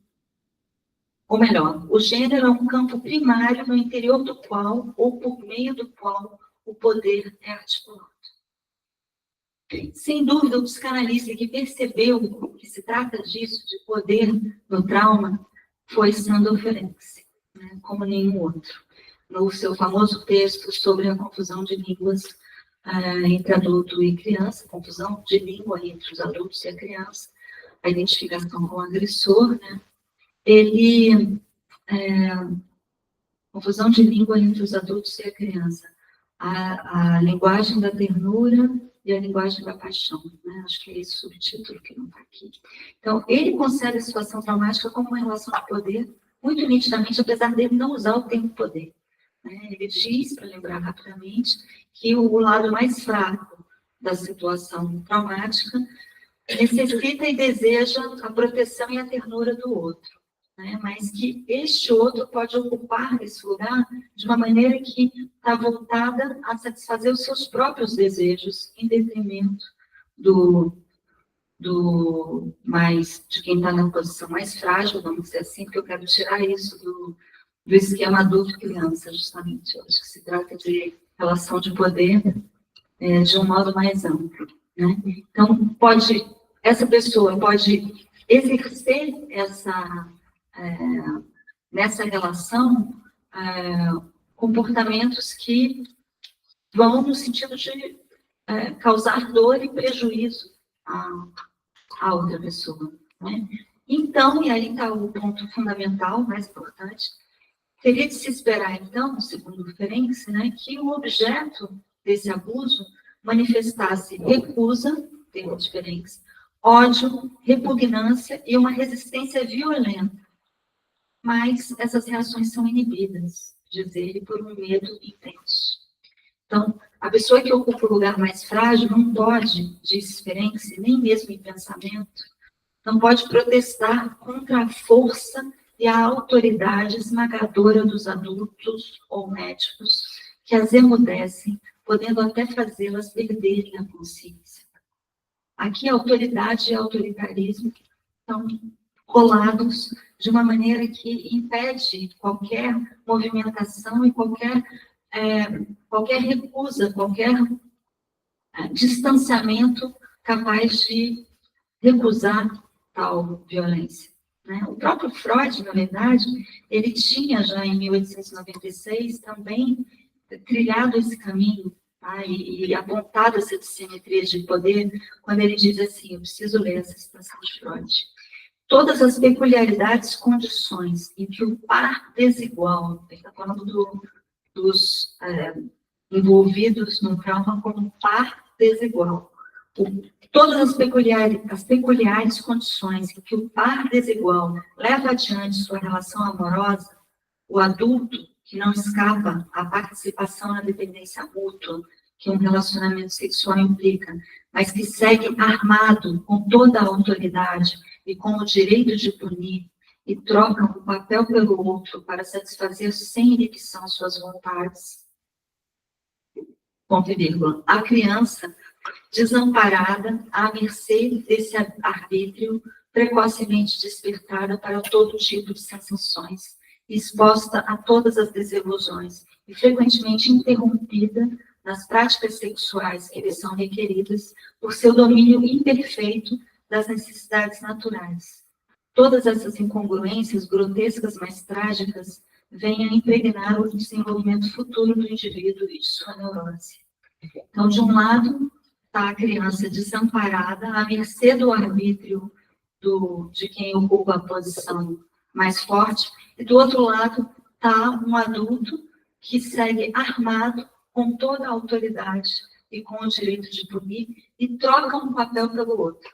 Ou melhor, o gênero é um campo primário no interior do qual, ou por meio do qual, o poder é articulado. Sem dúvida, o psicanalista que percebeu que se trata disso, de poder no trauma, foi Sandor Ferenczi, né, como nenhum outro. No seu famoso texto sobre a confusão de línguas entre adulto e criança, confusão de língua entre os adultos e a criança, a identificação com o agressor, né, confusão de língua entre os adultos e a criança, a linguagem da ternura e a linguagem da paixão, né? Acho que é esse subtítulo que não está aqui. Então, ele concebe a situação traumática como uma relação de poder, muito nitidamente, apesar dele não usar o termo poder. Né? Ele diz, para lembrar rapidamente, que o lado mais fraco da situação traumática necessita e deseja a proteção e a ternura do outro, né? Mas que este outro pode ocupar esse lugar de uma maneira que está voltada a satisfazer os seus próprios desejos, em detrimento de quem está na posição mais frágil, vamos dizer assim, porque eu quero tirar isso do esquema adulto-criança, justamente. Eu acho que se trata de relação de poder de um modo mais amplo, né? Então, essa pessoa pode exercer nessa relação comportamentos que vão no sentido de causar dor e prejuízo à outra pessoa, né? Então, e aí está o ponto fundamental, mais importante, teria de se esperar, então, segundo o Ferenczi, né, que o objeto desse abuso manifestasse recusa, termo de Ferenczi, ódio, repugnância e uma resistência violenta. Mas essas reações são inibidas, diz ele, por um medo intenso. Então, a pessoa que ocupa o lugar mais frágil não pode, diz Ferenczi, nem mesmo em pensamento, não pode protestar contra a força e a autoridade esmagadora dos adultos ou médicos que as emudecem, podendo até fazê-las perderem a consciência. Aqui, a autoridade e autoritarismo estão colados de uma maneira que impede qualquer movimentação e qualquer recusa, qualquer distanciamento capaz de recusar tal violência. Né? O próprio Freud, na verdade, ele tinha já em 1896 também trilhado esse caminho, tá? e apontado essa dissimetria de poder, quando ele diz assim, eu preciso ler essa citação de Freud. Todas as peculiaridades, condições em que o par desigual, ele está falando dos envolvidos no trauma como par desigual. Todas as peculiares condições em que o par desigual leva adiante sua relação amorosa, o adulto, que não escapa à participação na dependência mútua que um relacionamento sexual implica, mas que segue armado com toda a autoridade e com o direito de punir, e troca um papel pelo outro para satisfazer sem inibição suas vontades. Ponto e vírgula. A criança, desamparada, à mercê desse arbítrio, precocemente despertada para todo tipo de sensações, exposta a todas as desilusões, e frequentemente interrompida nas práticas sexuais que lhe são requeridas por seu domínio imperfeito das necessidades naturais. Todas essas incongruências grotescas, mas trágicas, vêm a impregnar o desenvolvimento futuro do indivíduo e de sua neurose. Então, de um lado, está a criança desamparada, à mercê do arbítrio de quem ocupa a posição mais forte, e do outro lado está um adulto que segue armado com toda a autoridade e com o direito de punir, e troca um papel pelo outro.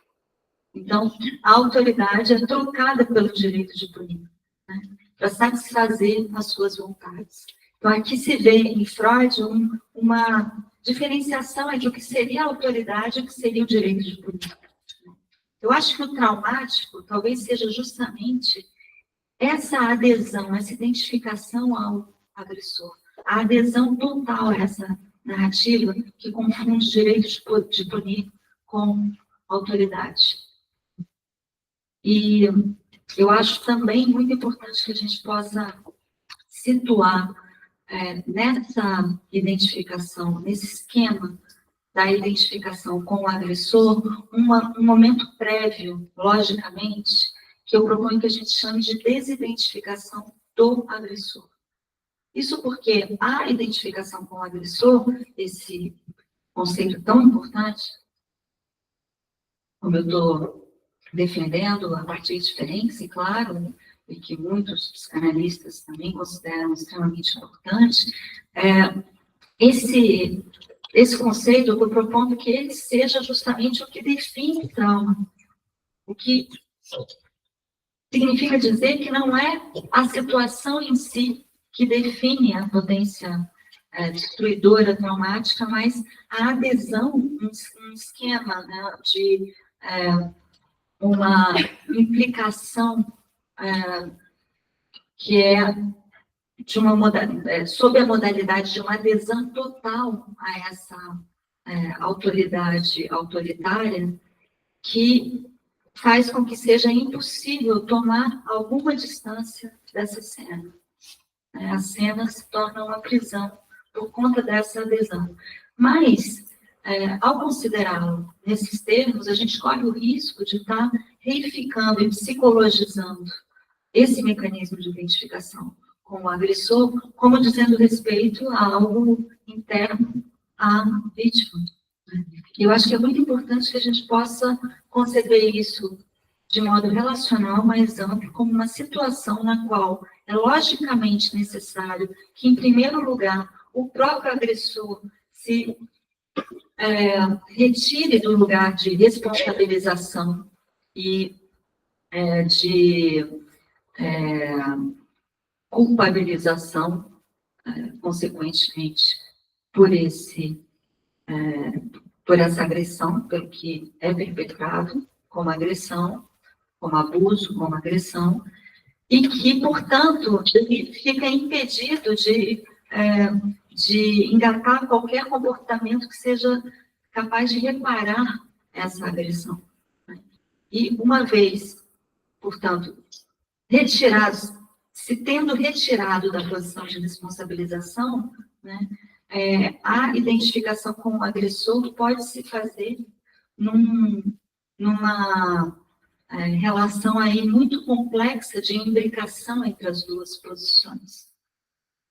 Então, a autoridade é trocada pelo direito de punir, né, para satisfazer as suas vontades. Então, aqui se vê em Freud uma diferenciação entre o que seria a autoridade e o que seria o direito de punir. Eu acho que o traumático talvez seja justamente essa adesão, essa identificação ao agressor, a adesão total a essa narrativa que confunde direito de punir com autoridade. E eu acho também muito importante que a gente possa situar nessa identificação, nesse esquema da identificação com o agressor, um momento prévio, logicamente, que eu proponho que a gente chame de desidentificação do agressor. Isso porque a identificação com o agressor, esse conceito tão importante, como eu estou defendendo a partir de Ferenczi, claro, e que muitos psicanalistas também consideram extremamente importante, esse conceito, eu estou propondo que ele seja justamente o que define o trauma, o que significa dizer que não é a situação em si que define a potência destruidora, traumática, mas a adesão, um esquema, né, de uma implicação que é de sob a modalidade de uma adesão total a essa autoridade autoritária, que faz com que seja impossível tomar alguma distância dessa cena. A cena se torna uma prisão por conta dessa adesão. Mas, ao considerá-lo nesses termos, a gente corre o risco de estar reificando e psicologizando esse mecanismo de identificação com o agressor, como dizendo respeito a algo interno à vítima. Eu acho que é muito importante que a gente possa conceber isso de modo relacional mais amplo, como uma situação na qual é logicamente necessário que, em primeiro lugar, o próprio agressor se retire do lugar de responsabilização e de culpabilização, consequentemente, por essa agressão, pelo que é perpetrado como agressão, como abuso, como agressão, e que, portanto, ele fica impedido de engatar qualquer comportamento que seja capaz de reparar essa agressão. E, uma vez, portanto, se tendo retirado da posição de responsabilização, né, a identificação com o agressor pode se fazer numa relação aí muito complexa de imbricação entre as duas posições.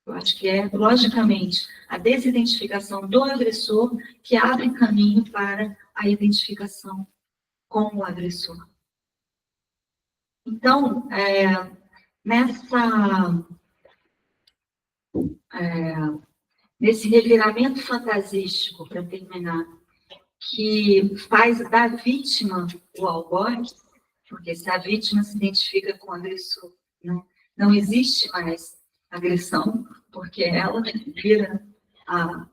Eu acho que é, logicamente, a desidentificação do agressor que abre caminho para a identificação com o agressor. Então, nesse reviramento fantasístico, para terminar, que faz da vítima o algoz, porque se a vítima se identifica com o agressor, né, não existe mais agressão, porque ela vira a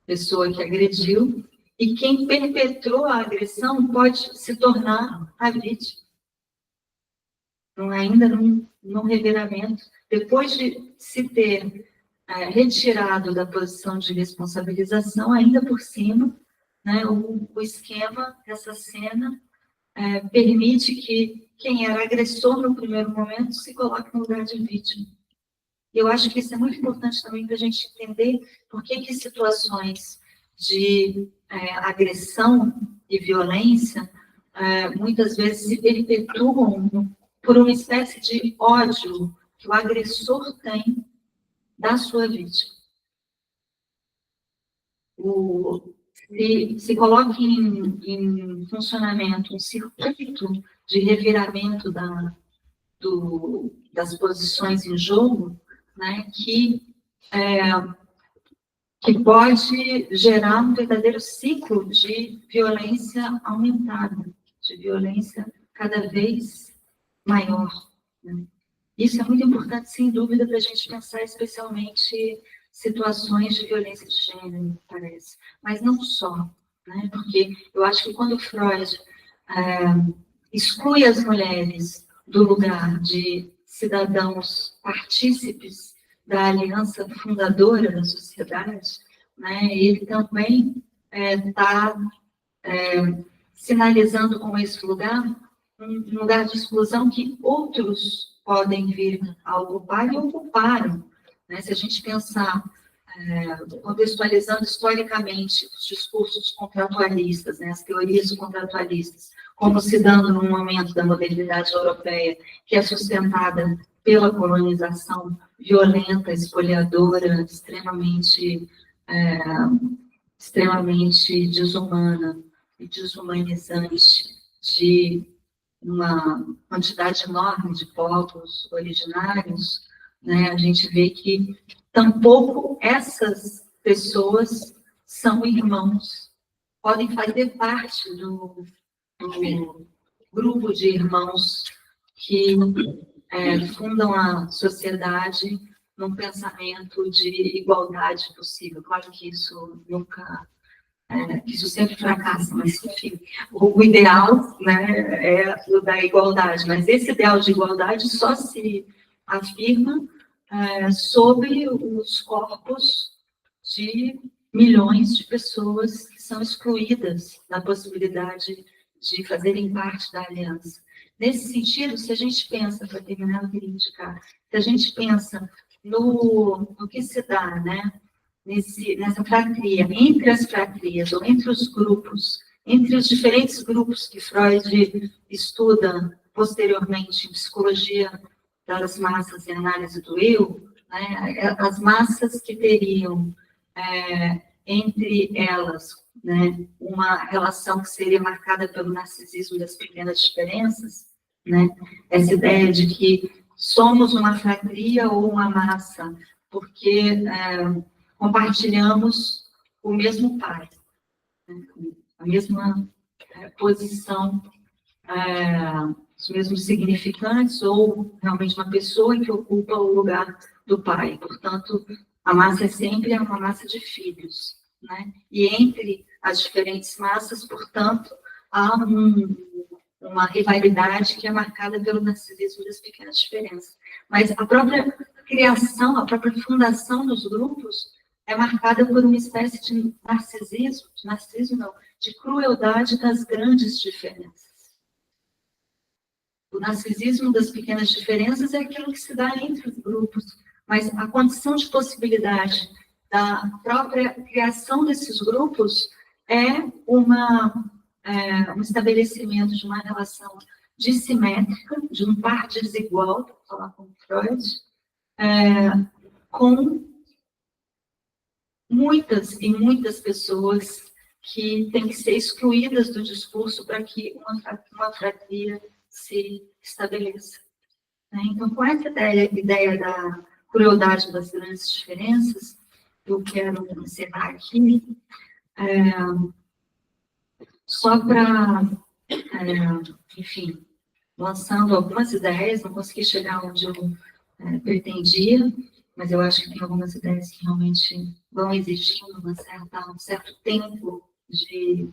pessoa que agrediu, e quem perpetrou a agressão pode se tornar a vítima. Ainda num reviramento, depois de se ter retirado da posição de responsabilização, ainda por cima, né, o esquema, essa cena, permite que quem era agressor no primeiro momento se coloque no lugar de vítima. Eu acho que isso é muito importante também para a gente entender por que situações de agressão e violência muitas vezes se perpetuam por uma espécie de ódio que o agressor tem da sua vítima. Se coloca em funcionamento um circuito de reviramento das posições em jogo, né, que pode gerar um verdadeiro ciclo de violência aumentada, de violência cada vez maior. Né? Isso é muito importante, sem dúvida, para a gente pensar especialmente situações de violência de gênero, me parece. Mas não só, né? Porque eu acho que quando Freud exclui as mulheres do lugar de cidadãos partícipes da aliança fundadora da sociedade, né, ele também está sinalizando com esse lugar um lugar de exclusão que outros podem vir a ocupar e ocuparam. Né? Se a gente pensar, contextualizando historicamente os discursos contratualistas, né, as teorias contratualistas, como se dando num momento da modernidade europeia, que é sustentada pela colonização violenta, espoliadora, extremamente desumana e desumanizante de uma quantidade enorme de povos originários, né, a gente vê que tampouco essas pessoas são irmãos, podem fazer parte do grupo de irmãos que fundam a sociedade num pensamento de igualdade possível. Claro que isso nunca, isso sempre fracassa, mas enfim, o ideal, né, é o da igualdade, mas esse ideal de igualdade só se afirma sobre os corpos de milhões de pessoas que são excluídas da possibilidade de fazerem parte da aliança. Nesse sentido, se a gente pensa, para terminar, eu queria indicar, se a gente pensa no que se dá, né, nessa fratria, entre as fratrias, ou entre os grupos, entre os diferentes grupos que Freud estuda posteriormente em psicologia das massas e análise do eu, né, as massas que teriam entre elas né, uma relação que seria marcada pelo narcisismo das pequenas diferenças, né, essa ideia de que somos uma fratria ou uma massa, porque compartilhamos o mesmo pai, né, a mesma posição, os mesmos significantes, ou realmente uma pessoa que ocupa o lugar do pai. Portanto, a massa é sempre uma massa de filhos, né? E entre as diferentes massas, portanto, há uma rivalidade que é marcada pelo narcisismo das pequenas diferenças. Mas a própria criação, a própria fundação dos grupos é marcada por uma espécie de narcisismo não, de crueldade das grandes diferenças. O narcisismo das pequenas diferenças é aquilo que se dá entre os grupos, mas a condição de possibilidade da própria criação desses grupos é um estabelecimento de uma relação dissimétrica, de um par desigual, para falar com Freud, com muitas e muitas pessoas que têm que ser excluídas do discurso para que uma fratria se estabeleça. Então, com essa ideia da crueldade das grandes diferenças, eu quero encerrar aqui, só para, enfim, lançando algumas ideias, não consegui chegar onde eu pretendia, mas eu acho que tem algumas ideias que realmente vão exigindo um certo tempo de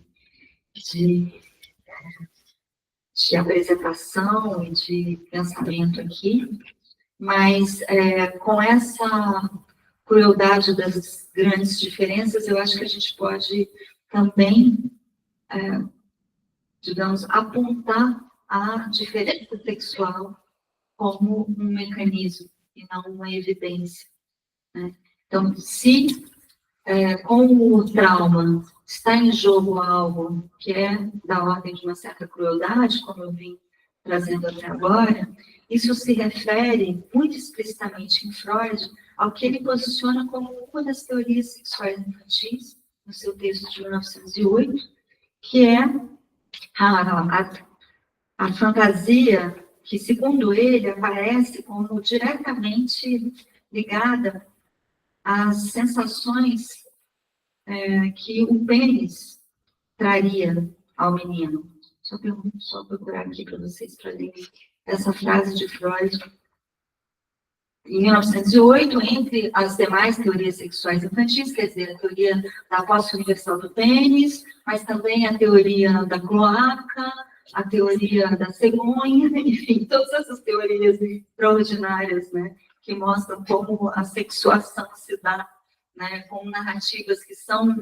apresentação e de pensamento aqui, mas com essa crueldade das grandes diferenças, eu acho que a gente pode também, digamos, apontar a diferença sexual como um mecanismo e não uma evidência, né? Então, se com o trauma está em jogo algo que é da ordem de uma certa crueldade, como eu vim trazendo até agora, isso se refere muito explicitamente em Freud ao que ele posiciona como uma das teorias sexuais infantis, no seu texto de 1908, que é a fantasia que, segundo ele, aparece como diretamente ligada às sensações que o pênis traria ao menino. Só procurar aqui para vocês, para ler essa frase de Freud. Em 1908, entre as demais teorias sexuais infantis, quer dizer, a teoria da posse universal do pênis, mas também a teoria da cloaca, a teoria da cegonha, enfim, todas essas teorias extraordinárias, né, que mostram como a sexuação se dá, né, com narrativas que são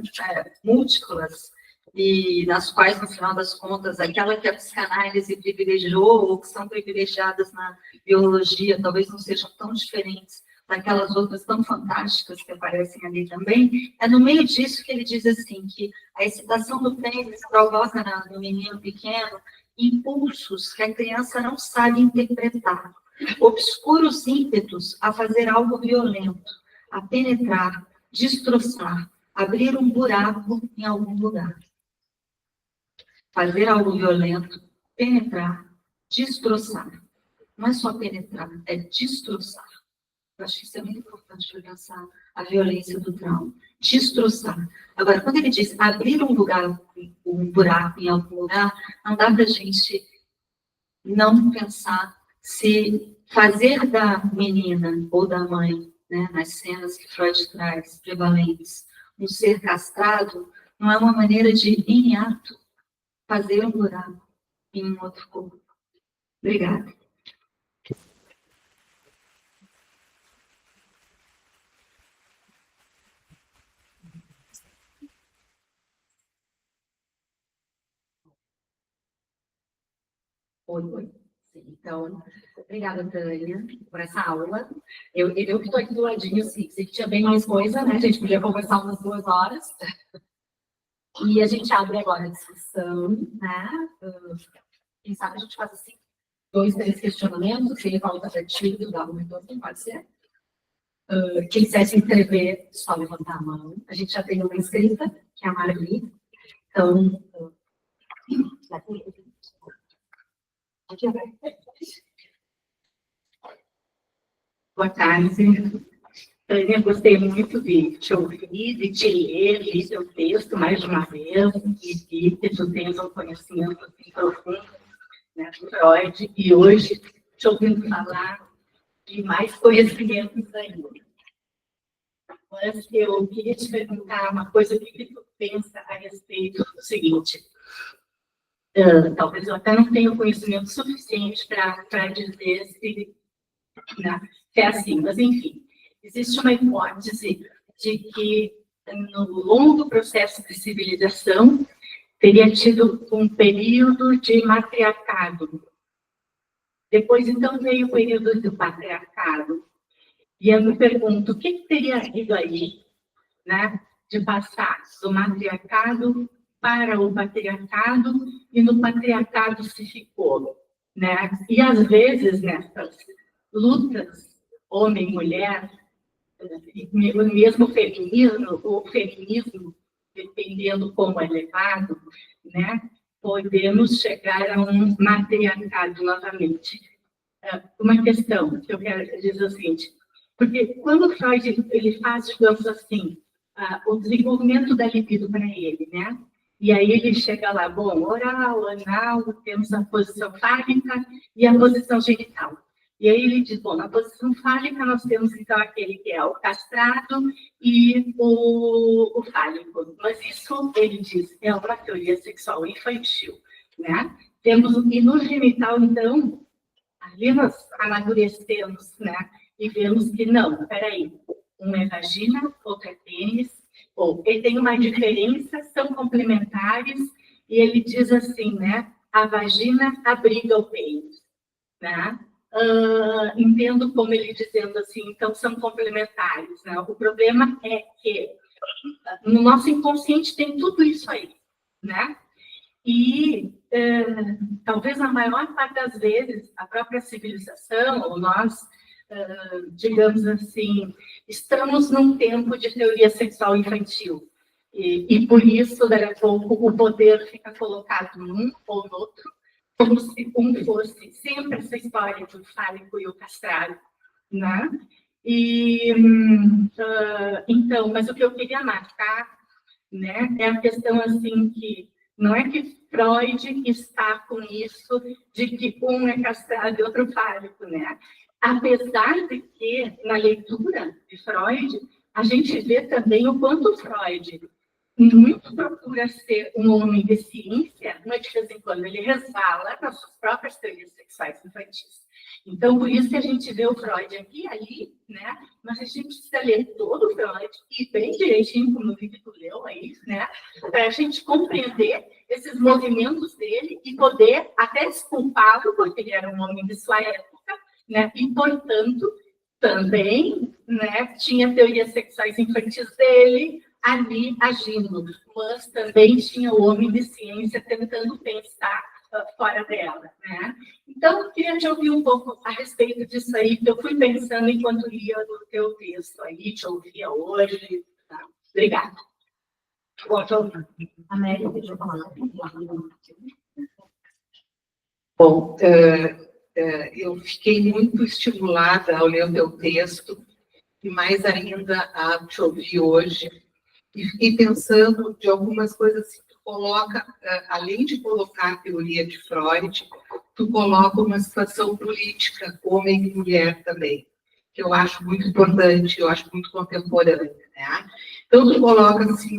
múltiplas, e nas quais, no final das contas, aquela que a psicanálise privilegiou, ou que são privilegiadas na biologia, talvez não sejam tão diferentes daquelas outras tão fantásticas que aparecem ali também, é no meio disso que ele diz assim, que a excitação do pênis provoca no menino pequeno impulsos que a criança não sabe interpretar, obscuros ímpetos a fazer algo violento, a penetrar, destroçar, abrir um buraco em algum lugar. Fazer algo violento, penetrar, destroçar. Não é só penetrar, é destroçar. Eu acho que isso é muito importante para pensar a violência do trauma. Destroçar. Agora, quando ele diz abrir um buraco em algum lugar, não dá para a gente não pensar se fazer da menina ou da mãe, né, nas cenas que Freud traz, prevalentes, um ser castrado, não é uma maneira de, em ato, fazer um buraco em um outro corpo. Obrigada. Oi. Então, obrigada, Tânia, por essa aula. Eu que estou aqui do ladinho, assim, sei que tinha bem mais coisa, né? A gente podia conversar umas 2 horas. E a gente abre agora a discussão, né? Quem sabe a gente faz assim, 2, 3 questionamentos, se ele volta certinho, dá um retorno, pode ser. Quem quiser se inscrever, só levantar a mão. A gente já tem uma inscrita, que é a Marli. Então, Boa tarde. Tânia, gostei muito de te ouvir, de te ler, li seu texto mais de uma vez, e que tu tens um conhecimento assim, profundo, né, do Freud, e hoje te ouvindo falar de mais conhecimentos ainda. Mas eu queria te perguntar uma coisa, o que tu pensa a respeito do seguinte, talvez eu até não tenha conhecimento suficiente para dizer se, né, se é assim, mas enfim, existe uma hipótese de que no longo processo de civilização teria tido um período de matriarcado. Depois, então, veio o período do patriarcado. E eu me pergunto, o que teria havido aí, né, de passar do matriarcado para o patriarcado, e no patriarcado se ficou, né? E às vezes, nessas lutas, homem e mulher, mesmo o feminismo, dependendo como é levado, né, podemos chegar a um matriarcado novamente. Uma questão que eu quero dizer o seguinte, porque quando Freud ele faz, digamos assim, o desenvolvimento da libido para ele, né? E aí ele chega lá, bom, oral, anal, temos a posição fálica e a posição genital. E aí ele diz, bom, na posição fálica nós temos então aquele que é o castrado e o fálico. Mas isso, ele diz, é uma teoria sexual infantil, né? E no genital, então, ali nós amadurecemos, né? E vemos que não, peraí, um é vagina, outro é pênis, ou ele tem uma diferença, são complementares, e ele diz assim, né? A vagina abriga o pênis, né? Entendo como ele dizendo assim, então são complementares, né? O problema é que no nosso inconsciente tem tudo isso aí, né? E talvez a maior parte das vezes a própria civilização, ou nós, digamos assim, estamos num tempo de teoria sexual infantil. E por isso, daqui a pouco, o poder fica colocado num ou no outro, como se um fosse sempre essa história do fálico e o castrado, né? Então, mas o que eu queria marcar, né, é a questão assim que não é que Freud está com isso de que um é castrado e outro fálico, né? Apesar de que, na leitura de Freud, a gente vê também o quanto Freud muito procura ser um homem de ciência, mas de vez em quando ele resvala nas suas próprias teorias sexuais infantis. Então, por isso que a gente vê o Freud aqui e ali, né? Mas a gente precisa ler todo o Freud, e bem direitinho, como o Victor leu aí, né? Para a gente compreender esses movimentos dele e poder até desculpá-lo, porque ele era um homem de sua época, né? E, portanto, também, né, tinha teorias sexuais infantis dele ali agindo, mas também tinha o homem de ciência tentando pensar fora dela, né? Então, eu queria te ouvir um pouco a respeito disso aí, que eu fui pensando enquanto lia o teu texto aí, te ouvia hoje. Tá? Obrigada. América, deixa eu falar. Bom, eu fiquei muito estimulada ao ler o teu texto, e mais ainda a te ouvir hoje, e fiquei pensando de algumas coisas que tu coloca, além de colocar a teoria de Freud, tu coloca uma situação política, homem e mulher também, que eu acho muito importante, eu acho muito contemporânea, né? Então, tu coloca, assim,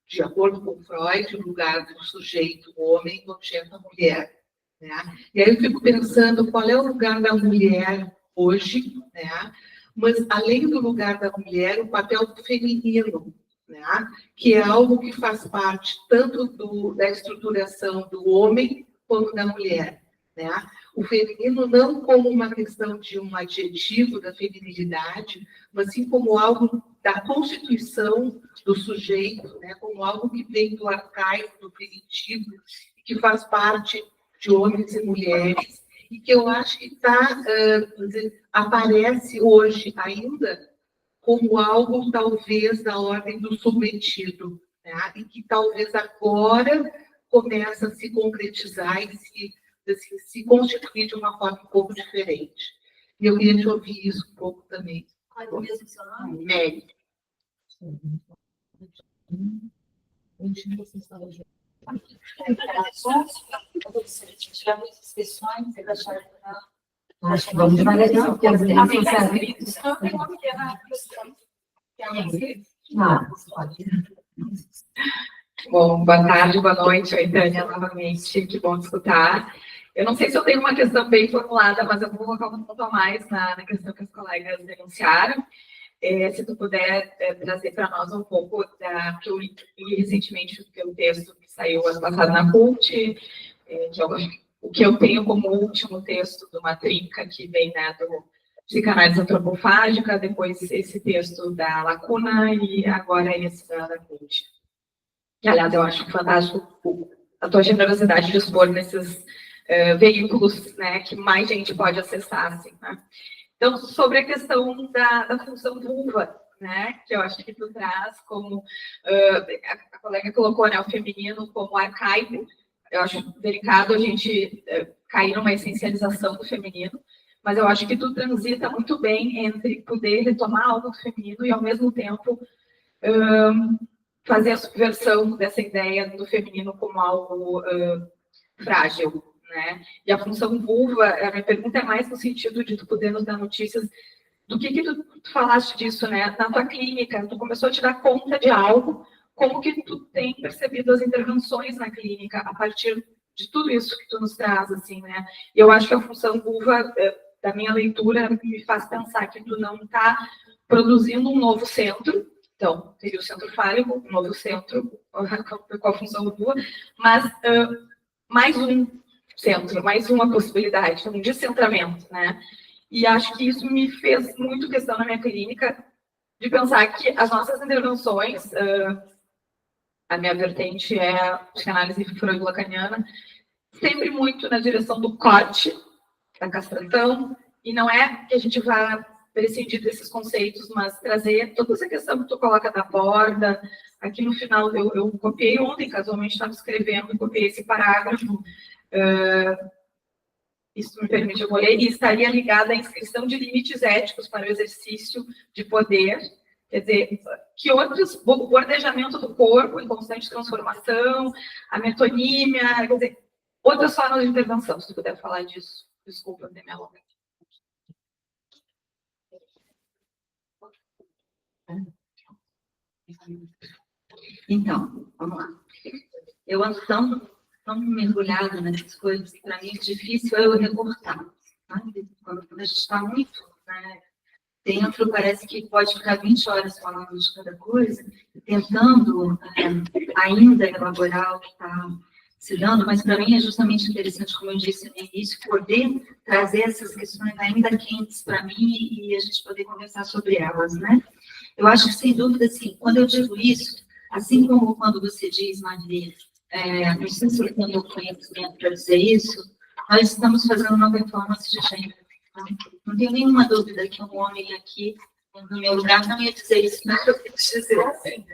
de acordo com Freud, o lugar do sujeito, o homem, do objeto, a mulher, né? E aí eu fico pensando qual é o lugar da mulher hoje, né? Mas, além do lugar da mulher, o papel do feminino, né? Que é algo que faz parte tanto da estruturação do homem como da mulher, né? O feminino não como uma questão de um adjetivo da feminilidade, mas sim como algo da constituição do sujeito, né? Como algo que vem do arcaico, do primitivo, que faz parte de homens e mulheres, e que eu acho que aparece hoje ainda como algo, talvez, da ordem do submetido, né? E que talvez agora começa a se concretizar e se constituir de uma forma um pouco diferente. E eu queria te ouvir isso um pouco também. Qual é o mesmo seu nome? Mary. Tivemos inscrições, vocês acharam que não? Acho que vamos devagar, porque as Também vezes está sabe. escrito, só tem uma pequena questão. Tem alguém inscrito? Ah, pode. Bom, boa tarde, boa noite, oi, Tânia, novamente, que bom te escutar. Eu não sei se eu tenho uma questão bem formulada, mas eu vou colocar um ponto a mais na questão que as colegas denunciaram. Se tu puder trazer para nós um pouco, que eu li recentemente o teu texto que saiu ano passado na CULT, o que eu tenho como último texto de uma trinca que vem, né, do psicanálise antropofágica, depois esse texto da Lacuna e agora esse da CULT. Que, aliás, eu acho fantástico a tua generosidade de expor nesses veículos, né, que mais gente pode acessar, assim, né? Então, sobre a questão da função vulva, né, que eu acho que tu traz como, a colega colocou, né, o feminino como arcaico. Eu acho delicado a gente cair numa essencialização do feminino, mas eu acho que tu transita muito bem entre poder retomar algo do feminino e, ao mesmo tempo, fazer a subversão dessa ideia do feminino como algo frágil, né? E a função vulva, a minha pergunta é mais no sentido de tu poder nos dar notícias do que tu falaste disso, né? Na tua clínica, tu começou a te dar conta de algo, como que tu tem percebido as intervenções na clínica a partir de tudo isso que tu nos traz, assim, né? E eu acho que a função vulva, da minha leitura, me faz pensar que tu não está produzindo um novo centro. Então, teria o centro fálico, um novo centro, com a função vulva, mas mais um centro, mais uma possibilidade, um descentramento, né? E acho que isso me fez muito questão na minha clínica, de pensar que as nossas intervenções, a minha vertente é a psicanálise freud-lacaniana, sempre muito na direção do corte, da castração, e não é que a gente vá prescindir desses conceitos, mas trazer toda essa questão que tu coloca da borda. Aqui no final, eu copiei ontem, casualmente estava escrevendo, e copiei esse parágrafo. Isso me permite, eu vou ler, e estaria ligada à inscrição de limites éticos para o exercício de poder, quer dizer, que outros, o bordejamento do corpo em constante transformação, a metonímia, quer dizer, outras formas de intervenção, se tu puder falar disso. Desculpa ter me alongado. Então, vamos lá. Eu ando tão mergulhada nessas coisas que para mim é difícil eu recortar. Sabe? Quando a gente está muito, né, dentro, parece que pode ficar 20 horas falando de cada coisa, tentando ainda elaborar o que está se dando, mas para mim é justamente interessante, como eu disse no início, poder trazer essas questões ainda quentes para mim e a gente poder conversar sobre elas, né? Eu acho que, sem dúvida, assim, quando eu digo isso, assim como quando você diz, Maria, não sei se eu tenho conhecimento para dizer isso, nós estamos fazendo uma performance de gênero. Tá? Não tenho nenhuma dúvida que um homem aqui, no meu lugar, não ia dizer isso, mas eu quis dizer assim.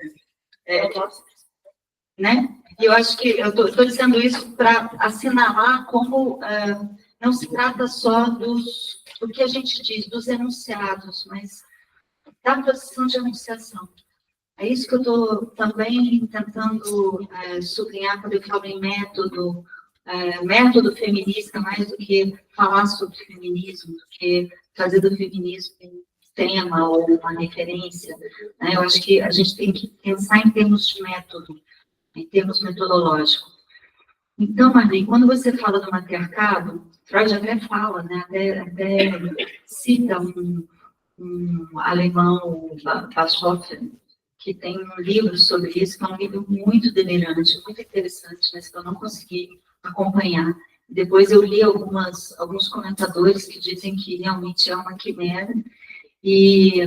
Né? E eu acho que eu estou dizendo isso para assinalar como não se trata só do que a gente diz, dos enunciados, mas da posição de enunciação. É isso que eu estou também tentando sublinhar quando eu falo em método, método feminista, mais do que falar sobre feminismo, do que fazer do feminismo um tema ou uma referência. Né? Eu acho que a gente tem que pensar em termos de método, em termos metodológicos. Então, Marli, quando você fala do matriarcado, Freud até fala, né? até cita um alemão, Bashoff, que tem um livro sobre isso, que é um livro muito delirante, muito interessante, mas que eu não consegui acompanhar. Depois eu li alguns comentadores que dizem que realmente é uma quimera, e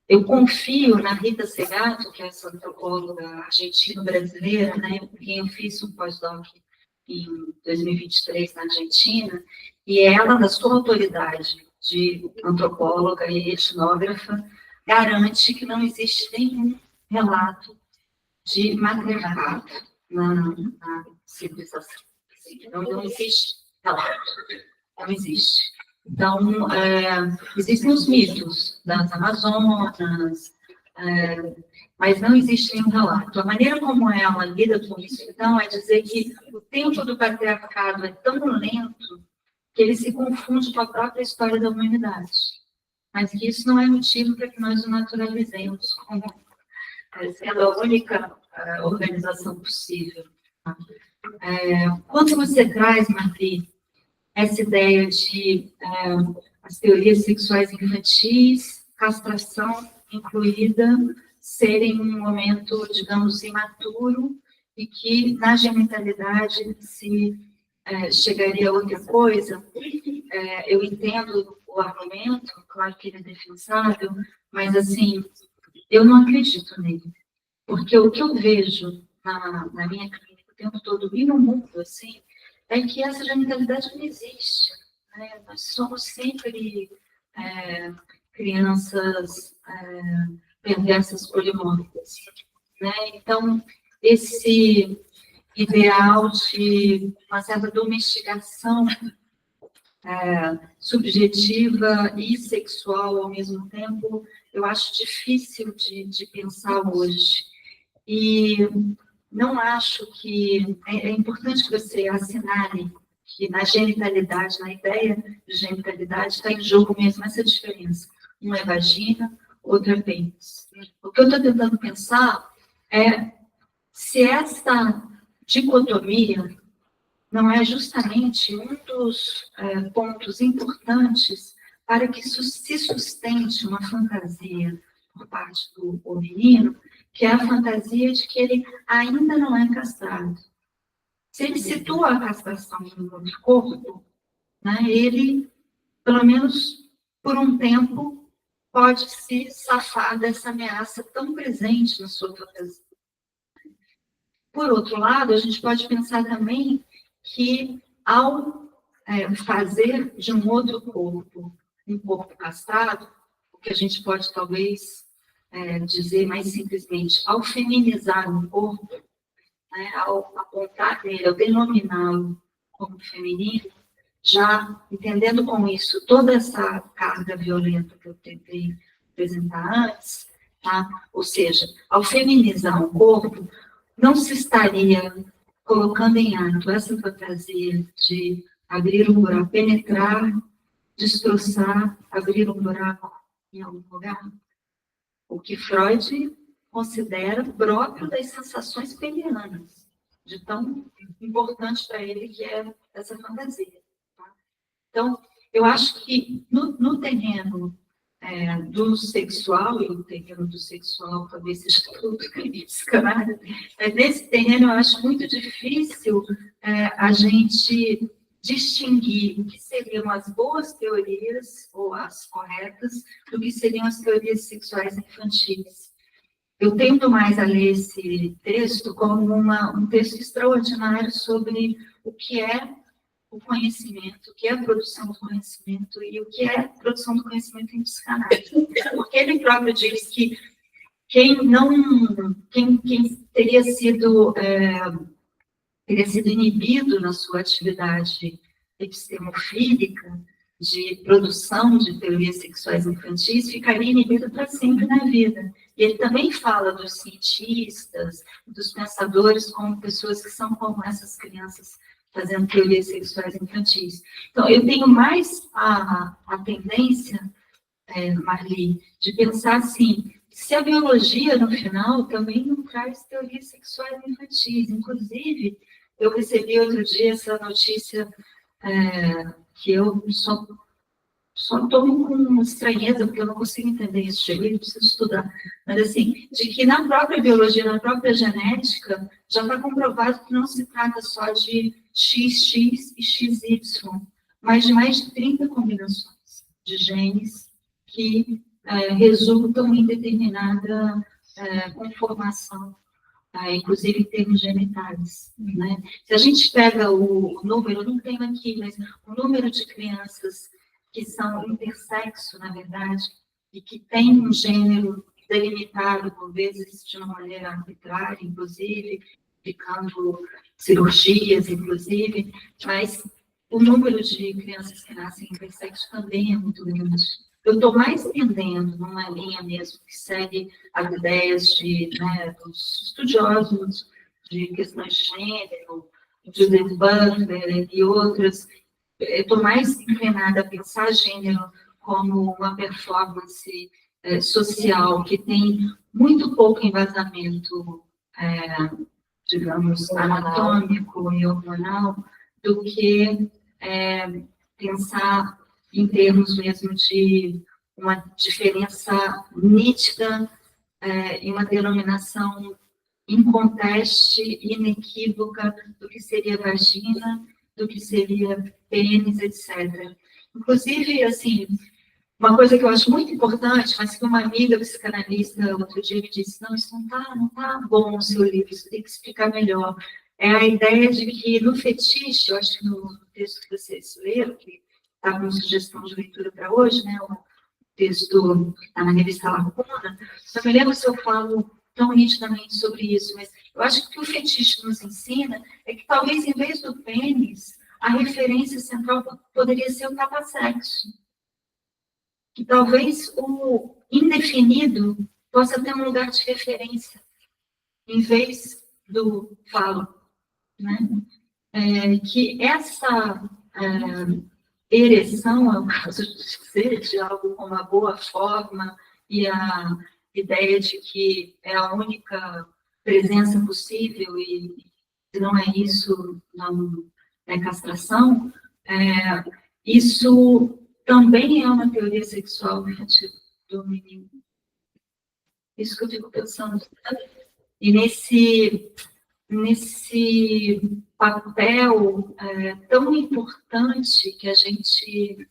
eu confio na Rita Segato, que é essa antropóloga argentino-brasileira, né, com quem eu fiz um pós-doc em 2023 na Argentina, e ela, da sua autoridade de antropóloga e etnógrafa, garante que não existe nenhum relato de matriarcado na civilização. Não existe relato, não existe. Então, existem os mitos das Amazonas, mas não existe nenhum relato. A maneira como ela lida com isso, então, é dizer que o tempo do patriarcado é tão lento que ele se confunde com a própria história da humanidade. Mas que isso não é motivo para que nós o naturalizemos como sendo a única organização possível. Quando você traz, Marli, essa ideia de as teorias sexuais infantis, castração incluída, serem um momento, digamos, imaturo, e que na genitalidade se chegaria a outra coisa, eu entendo o argumento, claro que ele é defensável, mas, assim, eu não acredito nele. Porque o que eu vejo na minha clínica o tempo todo, e no mundo, assim, é que essa genitalidade não existe. Né? Nós somos sempre crianças perversas polimórficas. Né? Então, esse ideal de uma certa domesticação subjetiva e sexual ao mesmo tempo, eu acho difícil de pensar hoje. E não acho que... É importante que você assinale que na genitalidade, na ideia de genitalidade, está em jogo mesmo essa diferença. Uma é vagina, outra é pênis. O que eu estou tentando pensar é se essa dicotomia não é justamente um dos pontos importantes para que se sustente uma fantasia por parte do menino, que é a fantasia de que ele ainda não é castrado. Se ele situa a castração no outro corpo, né, ele, pelo menos por um tempo, pode se safar dessa ameaça tão presente na sua fantasia. Por outro lado, a gente pode pensar também que, ao fazer de um outro corpo um corpo castrado, o que a gente pode talvez dizer mais simplesmente, ao feminizar um corpo, né, ao apontar nele, ao denominá-lo como feminino, já entendendo com isso toda essa carga violenta que eu tentei apresentar antes, tá? Ou seja, ao feminizar um corpo, não se estaria colocando em ato essa fantasia de abrir um buraco, penetrar, destroçar, abrir um buraco em algum lugar. O que Freud considera próprio das sensações penianas, de tão importante para ele que é essa fantasia. Tá? Então, eu acho que no terreno do sexual, e o terreno do sexual talvez seja tudo psicanálise, nesse terreno eu acho muito difícil a gente distinguir o que seriam as boas teorias, ou as corretas, do que seriam as teorias sexuais infantis. Eu tendo mais a ler esse texto como um texto extraordinário sobre o que é o conhecimento, o que é a produção do conhecimento e o que é a produção do conhecimento em psicanálise. Porque ele próprio diz que quem teria sido inibido na sua atividade epistemofílica, de produção de teorias sexuais infantis, ficaria inibido para sempre na vida. E ele também fala dos cientistas, dos pensadores, como pessoas que são como essas crianças fazendo teorias sexuais infantis. Então, eu tenho mais a tendência, Marli, de pensar assim, se a biologia, no final, também não traz teorias sexuais infantis. Inclusive, eu recebi outro dia essa notícia que eu só tomo com estranheza, porque eu não consigo entender isso, eu preciso estudar. Mas, assim, de que na própria biologia, na própria genética, já está comprovado que não se trata só de XX e XY, mas de mais de 30 combinações de genes que resultam em determinada conformação, inclusive em termos genitais. Né? Se a gente pega o número, não tenho aqui, mas o número de crianças que são intersexo, na verdade, e que têm um gênero delimitado, por vezes, de uma maneira arbitrária, inclusive, ficando cirurgias, inclusive, mas o número de crianças que nascem intersexo também é muito grande. Eu estou mais tendendo numa linha mesmo que segue as ideias dos estudiosos de questões de gênero, Judith Butler e outras. Eu estou mais inclinada a pensar gênero como uma performance social que tem muito pouco embasamento, digamos, anatômico e hormonal, do que pensar em termos mesmo de uma diferença nítida e uma denominação inconteste, inequívoca do que seria vagina, do que seria pênis, etc. Inclusive, assim, uma coisa que eu acho muito importante, mas que uma amiga psicanalista outro dia me disse, não, isso não tá bom o seu livro, isso tem que explicar melhor. É a ideia de que no fetiche, eu acho que no texto que vocês leram, que está com sugestão de leitura para hoje, né, o texto que está na revista Lacuna, não me lembro se eu falo tão nitidamente sobre isso, mas eu acho que o que o fetiche nos ensina é que talvez, em vez do pênis, a referência central poderia ser o capacete. Que talvez o indefinido possa ter um lugar de referência, em vez do falo, né? Que essa ereção, é o caso de dizer, de algo com uma boa forma, e a ideia de que é a única presença possível, e se não é isso, não é castração, isso também é uma teoria sexual do menino. Isso que eu fico pensando. E nesse papel tão importante que a gente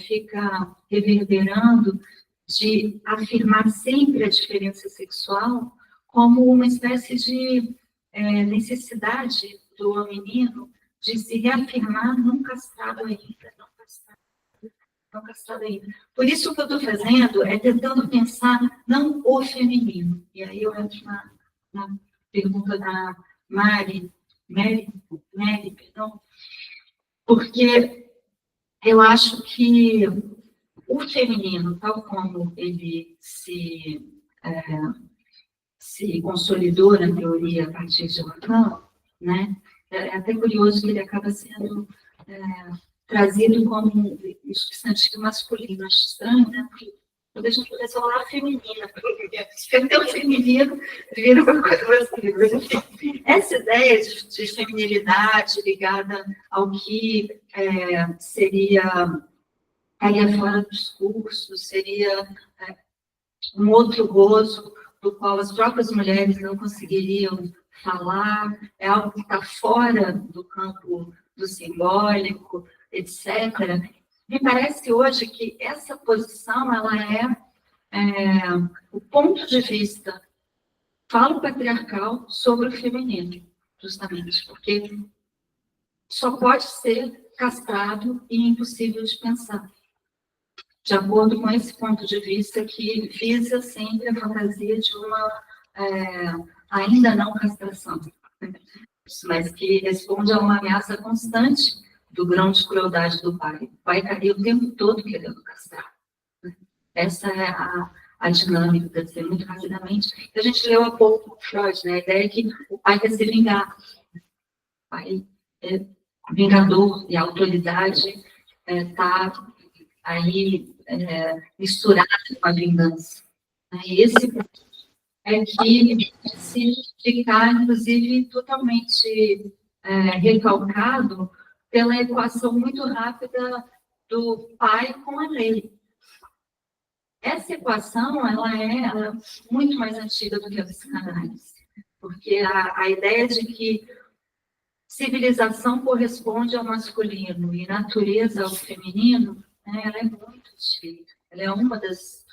fica reverberando de afirmar sempre a diferença sexual como uma espécie de necessidade do menino de se reafirmar não castrado ainda, não castrado ainda. Por isso o que eu estou fazendo é tentando pensar não o feminino. E aí eu entro na pergunta da Mary, perdão, porque eu acho que o feminino, tal como ele se consolidou na teoria a partir de Lacan, né? É até curioso que ele acaba sendo trazido como um substantivo masculino. Acho estranho, né? Porque quando a gente começa a falar feminina, até o feminino vira uma coisa masculina. Essa ideia de feminilidade ligada ao que estaria fora do discurso, seria um outro gozo do qual as próprias mulheres não conseguiriam falar, é algo que está fora do campo do simbólico, etc. Me parece hoje que essa posição ela é o ponto de vista falo-patriarcal sobre o feminino, justamente, porque só pode ser castrado e impossível de pensar, de acordo com esse ponto de vista que visa sempre a fantasia de uma ainda não castração, mas que responde a uma ameaça constante do grão de crueldade do pai. O pai estaria o tempo todo querendo castrar. Essa é a dinâmica, quer dizer, muito rapidamente. A gente leu há pouco Freud, né? A ideia é que o pai quer se vingar. O pai é vingador e a autoridade está aí misturada com a vingança. E esse é que se ficar, inclusive, totalmente recalcado pela equação muito rápida do pai com a lei. Essa equação ela é muito mais antiga do que a psicanálise, porque a ideia de que civilização corresponde ao masculino e natureza ao feminino, ela é muito antiga. Ela é uma das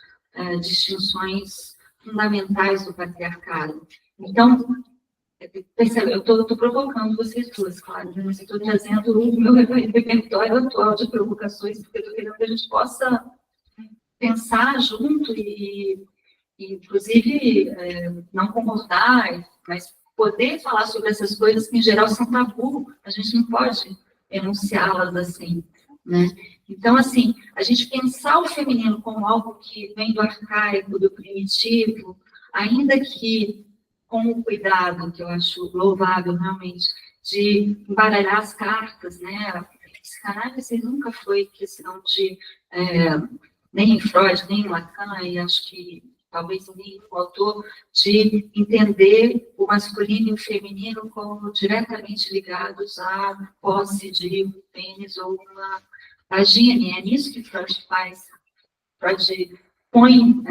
distinções fundamentais do patriarcado. Então, percebe, eu estou provocando vocês duas, claro, mas eu estou trazendo o meu repertório atual de provocações, porque eu estou querendo que a gente possa pensar junto e inclusive, não concordar, mas poder falar sobre essas coisas que, em geral, são tabu, a gente não pode enunciá-las assim, né? Então, assim, a gente pensar o feminino como algo que vem do arcaico, do primitivo, ainda que com o cuidado, que eu acho louvável, realmente, de embaralhar as cartas, né? A psicanálise nunca foi questão de, nem em Freud, nem em Lacan, e acho que talvez nem o autor, de entender o masculino e o feminino como diretamente ligados à posse de um pênis ou uma vagina. É nisso que Freud faz. Freud põe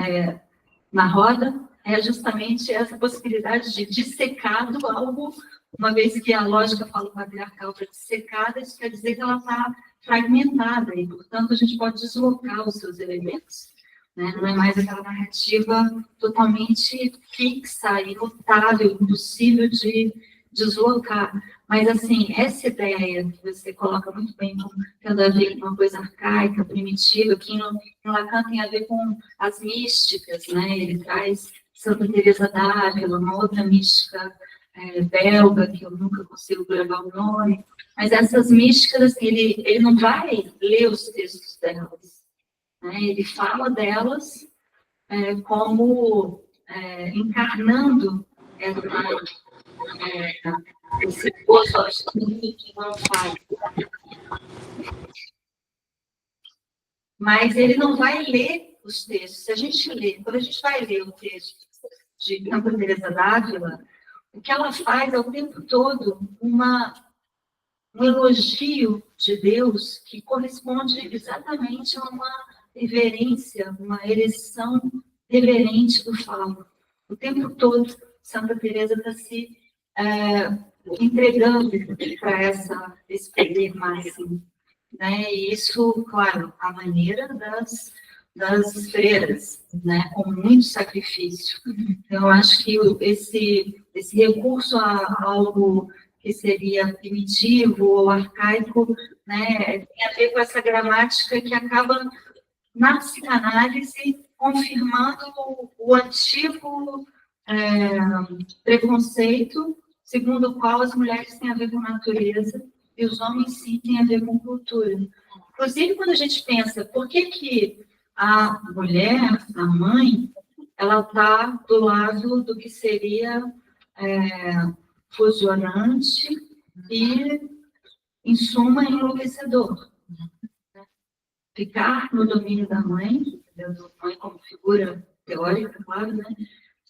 na roda justamente essa possibilidade de dissecar do algo, uma vez que a lógica fala patriarcal para dissecada, isso quer dizer que ela está fragmentada e, portanto, a gente pode deslocar os seus elementos. Né? Não é mais aquela narrativa totalmente fixa, imutável, impossível de deslocar. Mas, assim, essa ideia que você coloca muito bem como tendo a ver com uma coisa arcaica, primitiva, que em Lacan tem a ver com as místicas, né? Ele traz Santa Teresa d'Ávila, uma outra mística belga, que eu nunca consigo gravar o nome, mas essas místicas, ele não vai ler os textos delas, né? Ele fala delas como encarnando esse poço que não faz. Mas ele não vai ler os textos. Se a gente lê, quando a gente vai ler o texto de Santa Teresa d'Ávila, o que ela faz é o tempo todo um elogio de Deus que corresponde exatamente a uma reverência, uma ereção reverente do falo. O tempo todo, Santa Teresa está se entregando para esse poder máximo. Né? E isso, claro, a maneira das freiras, né? Com muito sacrifício. Então, eu acho que esse recurso a algo que seria primitivo ou arcaico, né, tem a ver com essa gramática que acaba, na psicanálise, confirmando o antigo preconceito segundo o qual as mulheres têm a ver com natureza e os homens, sim, têm a ver com cultura. Inclusive, quando a gente pensa, por que a mulher, a mãe, ela está do lado do que seria fusionante e, em suma, enlouquecedor. Ficar no domínio da mãe como figura teórica, claro, né?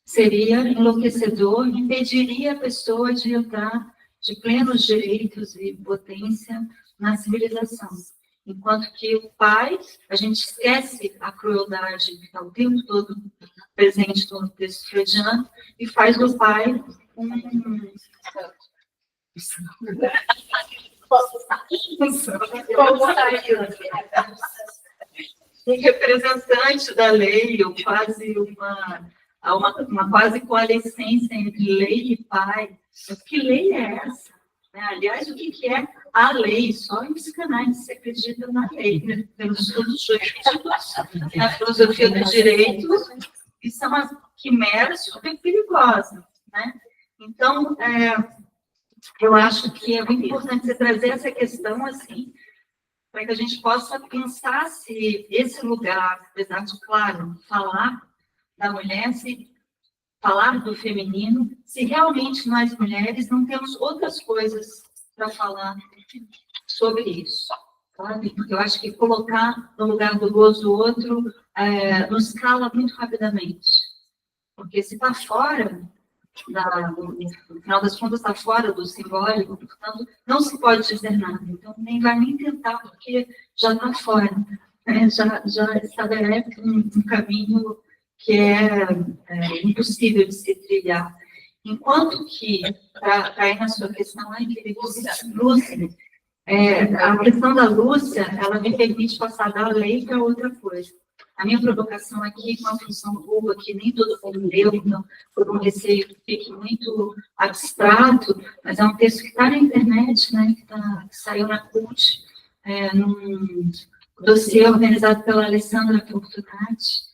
Seria enlouquecedor, impediria a pessoa de entrar de plenos direitos e potência na civilização. Enquanto que o pai, a gente esquece a crueldade que está o tempo todo presente no texto freudiano e faz do pai um representante da lei, ou quase uma quase coalescência entre lei e pai. Mas que lei é essa? Aliás, o que é a lei? Só em psicanálise se acredita na lei, né? Pelos estudos jurídicos, na filosofia do direito, que são as quimeras super perigosas, né? Então, eu acho que é muito importante você trazer essa questão, assim, para que a gente possa pensar se esse lugar, apesar de, claro, falar da mulher, se falar do feminino, se realmente nós mulheres não temos outras coisas para falar sobre isso, sabe? Porque eu acho que colocar no lugar do gozo o outro nos cala muito rapidamente. Porque se está fora, no final das contas está fora do simbólico, portanto, não se pode dizer nada. Então, nem vai nem tentar, porque já está fora. Já estabelece um caminho que é impossível de se trilhar. Enquanto que, para ir na sua questão, Lúcia, a questão da Lúcia, ela me permite passar da lei para outra coisa. A minha provocação aqui, com a função vulva, que nem todo mundo leu, então, por um receio que fique muito abstrato, mas é um texto que está na internet, né, que saiu na CUT, num dossiê organizado pela Alessandra Fortunati,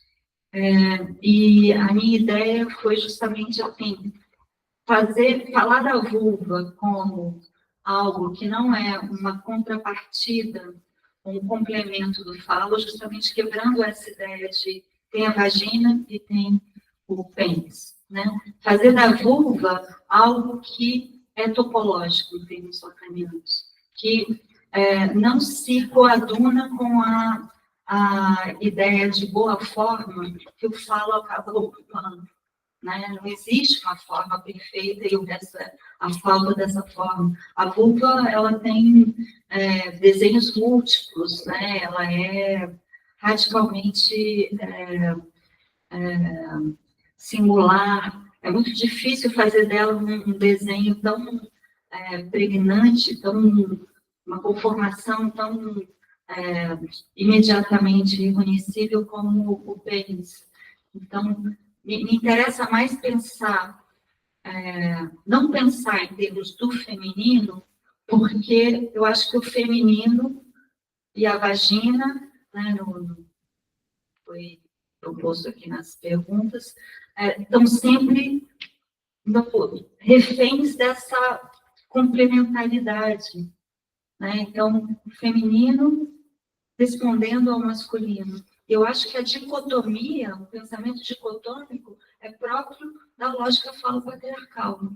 E a minha ideia foi justamente assim, falar da vulva como algo que não é uma contrapartida, um complemento do falo, justamente quebrando essa ideia de tem a vagina e tem o pênis, né? Fazer da vulva algo que é topológico em termos lacanianos, que não se coaduna com a ideia de boa forma que o falo acaba ocupando. Né? Não existe uma forma perfeita e o resto é a falta dessa forma. A vulva, ela tem desenhos múltiplos, né? Ela é radicalmente singular. É muito difícil fazer dela um desenho tão pregnante, uma conformação tão imediatamente reconhecível como o pênis. Então, me interessa mais pensar, não pensar em termos do feminino, porque eu acho que o feminino e a vagina, né, foi proposto aqui nas perguntas, estão sempre reféns dessa complementaridade. Né? Então, o feminino respondendo ao masculino. Eu acho que a dicotomia, o pensamento dicotômico, é próprio da lógica falo-patriarcal.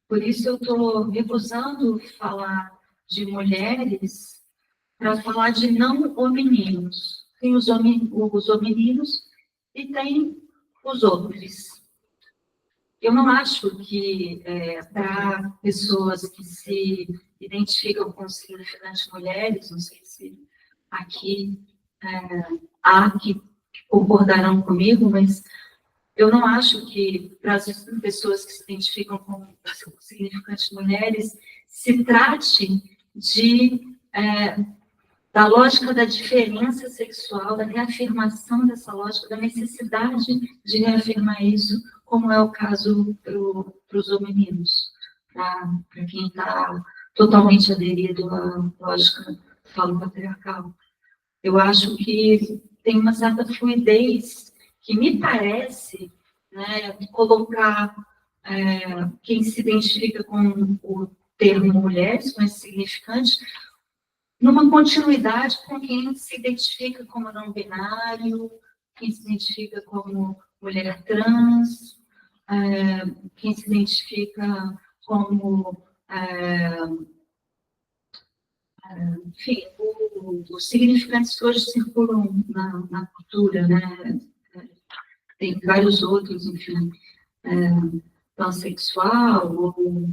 Por isso eu estou recusando falar de mulheres para falar de não homininos. Tem os homininos e tem os outros. Eu não acho que para pessoas que se identificam com significantes mulheres, não sei se aqui há que concordarão comigo, mas eu não acho que para as pessoas que se identificam com significantes mulheres se trate da lógica da diferença sexual, da reafirmação dessa lógica, da necessidade de reafirmar isso, como é o caso para os homininos, para quem está totalmente aderido à lógica falo-patriarcal. Eu acho que tem uma certa fluidez que me parece, né, colocar quem se identifica com o termo mulheres, com esse significante, numa continuidade com quem se identifica como não binário, quem se identifica como mulher trans, quem se identifica como enfim, os significantes que hoje circulam na cultura, né? Tem vários outros, enfim, pansexual ou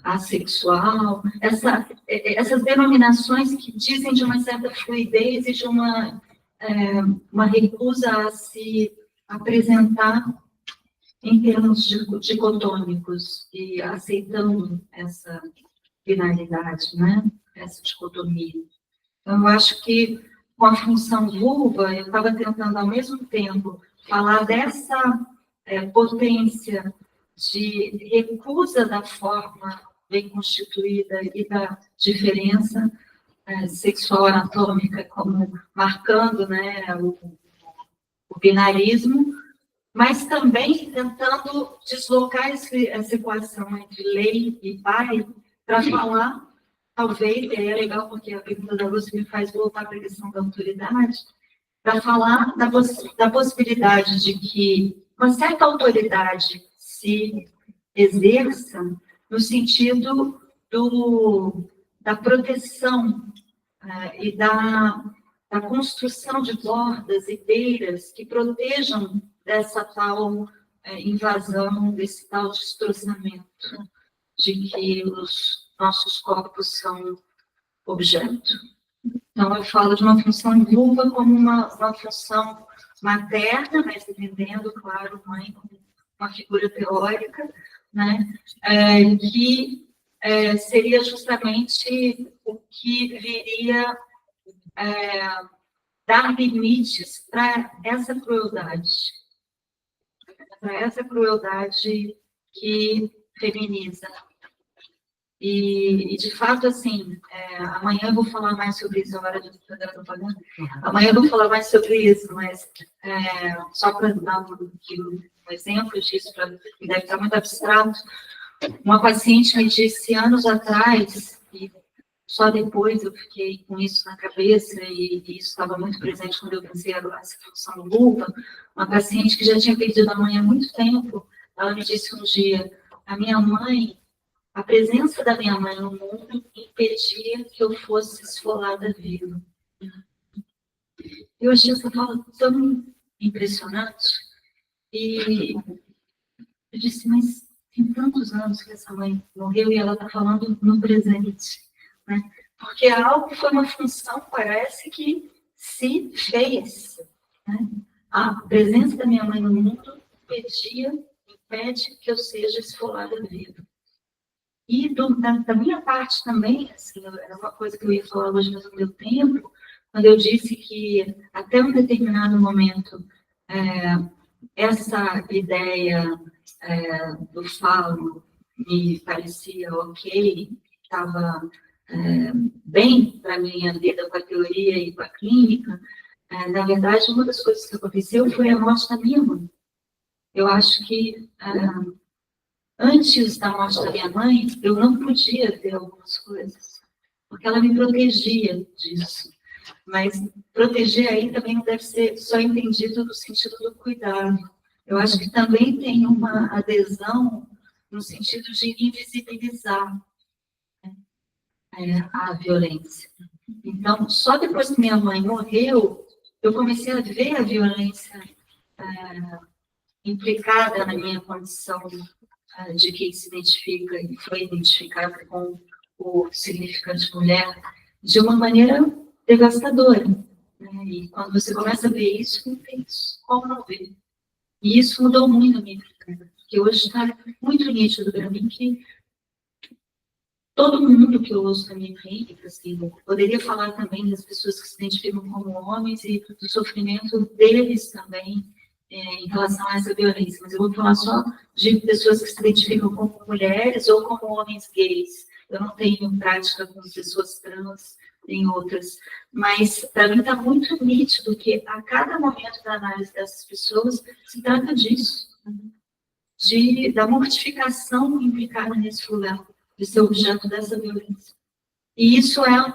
assexual, essas denominações que dizem de uma certa fluidez e de uma recusa a se apresentar em termos dicotômicos e aceitando essa binaridade, né? Essa dicotomia. Então, eu acho que com a função vulva, eu estava tentando ao mesmo tempo falar dessa potência de recusa da forma bem constituída e da diferença sexual anatômica como marcando, né, o binarismo, mas também tentando deslocar essa equação entre lei e pai para falar, talvez, é legal porque a pergunta da Lúcia me faz voltar para a questão da autoridade, para falar da possibilidade de que uma certa autoridade se exerça no sentido da proteção e da construção de bordas e beiras que protejam dessa tal invasão, desse tal destroçamento, de que os nossos corpos são objeto. Então, eu falo de uma função vulva como uma função materna, mas entendendo, claro, mãe como uma figura teórica, né, que seria justamente o que viria dar limites para essa crueldade que feminiza. E de fato, assim, amanhã eu vou falar mais sobre isso, agora de fazer a propaganda. Amanhã eu vou falar mais sobre isso, mas só para dar um exemplo disso, que deve estar muito abstrato, uma paciente me disse anos atrás, e só depois eu fiquei com isso na cabeça, e isso estava muito presente quando eu pensei essa função do vulva, uma paciente que já tinha perdido a mãe há muito tempo, ela me disse um dia, a presença da minha mãe no mundo impedia que eu fosse esfolada viva. Eu achei essa fala tão impressionante, e eu disse, mas tem tantos anos que essa mãe morreu e ela está falando no presente, né? Porque algo foi uma função, parece que se fez, né? A presença da minha mãe no mundo impede que eu seja esfolada viva. E da minha parte também, assim, era uma coisa que eu ia falar hoje, mas não deu tempo, quando eu disse que até um determinado momento essa ideia do falo me parecia ok, estava bem para a minha vida com a teoria e com a clínica. Na verdade, uma das coisas que aconteceu foi a morte da minha mãe. Eu acho que antes da morte da minha mãe, eu não podia ver algumas coisas, porque ela me protegia disso. Mas proteger aí também não deve ser só entendido no sentido do cuidado. Eu acho que também tem uma adesão no sentido de invisibilizar a violência. Então, só depois que minha mãe morreu, eu comecei a ver a violência implicada na minha condição de quem se identifica e foi identificada com o significante mulher de uma maneira devastadora. Né? E quando você começa a ver isso, não tem como não ver. E isso mudou muito a minha vida, porque hoje está muito nítido para mim que todo mundo que eu ouço na minha clínica, assim, poderia falar também das pessoas que se identificam como homens e do sofrimento deles também em relação a essa violência, mas eu vou falar só de pessoas que se identificam como mulheres ou como homens gays. Eu não tenho prática com pessoas trans, tem outras, mas para mim está muito nítido que a cada momento da análise dessas pessoas se trata disso, da mortificação implicada nesse lugar, de ser objeto dessa violência. E isso é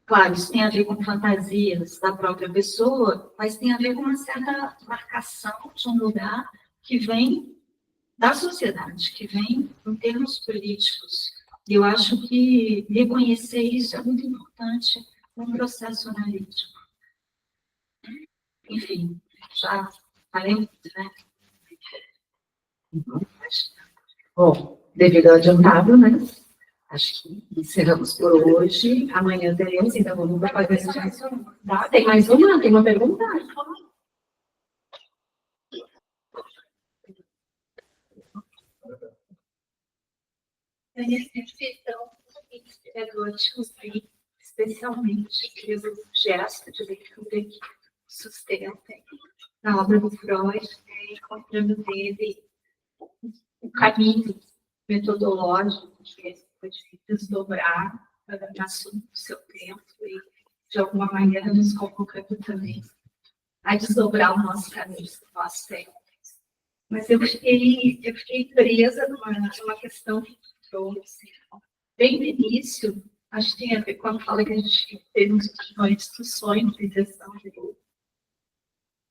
claro, isso tem a ver com fantasias da própria pessoa, mas tem a ver com uma certa marcação de um lugar que vem da sociedade, que vem em termos políticos. E eu acho que reconhecer isso é muito importante no processo analítico. Enfim, já falei muito, né? Bom, devido ao adiantado, né? Acho que encerramos por hoje. Amanhã teremos, então vamos fazer isso. Tá? Tem mais uma? Tem uma pergunta? Eu reflexão especialmente pelo gesto de leitura que sustenta na obra do Freud, encontrando nele o caminho metodológico que foi de desdobrar no seu tempo e, de alguma maneira, nos convocando também a desdobrar o nosso caminho, o nosso tempo. Mas eu fiquei presa numa questão que trouxe bem no início, acho que tem a ver com a fala que a gente teve nos últimos discussões de gestão de grupo.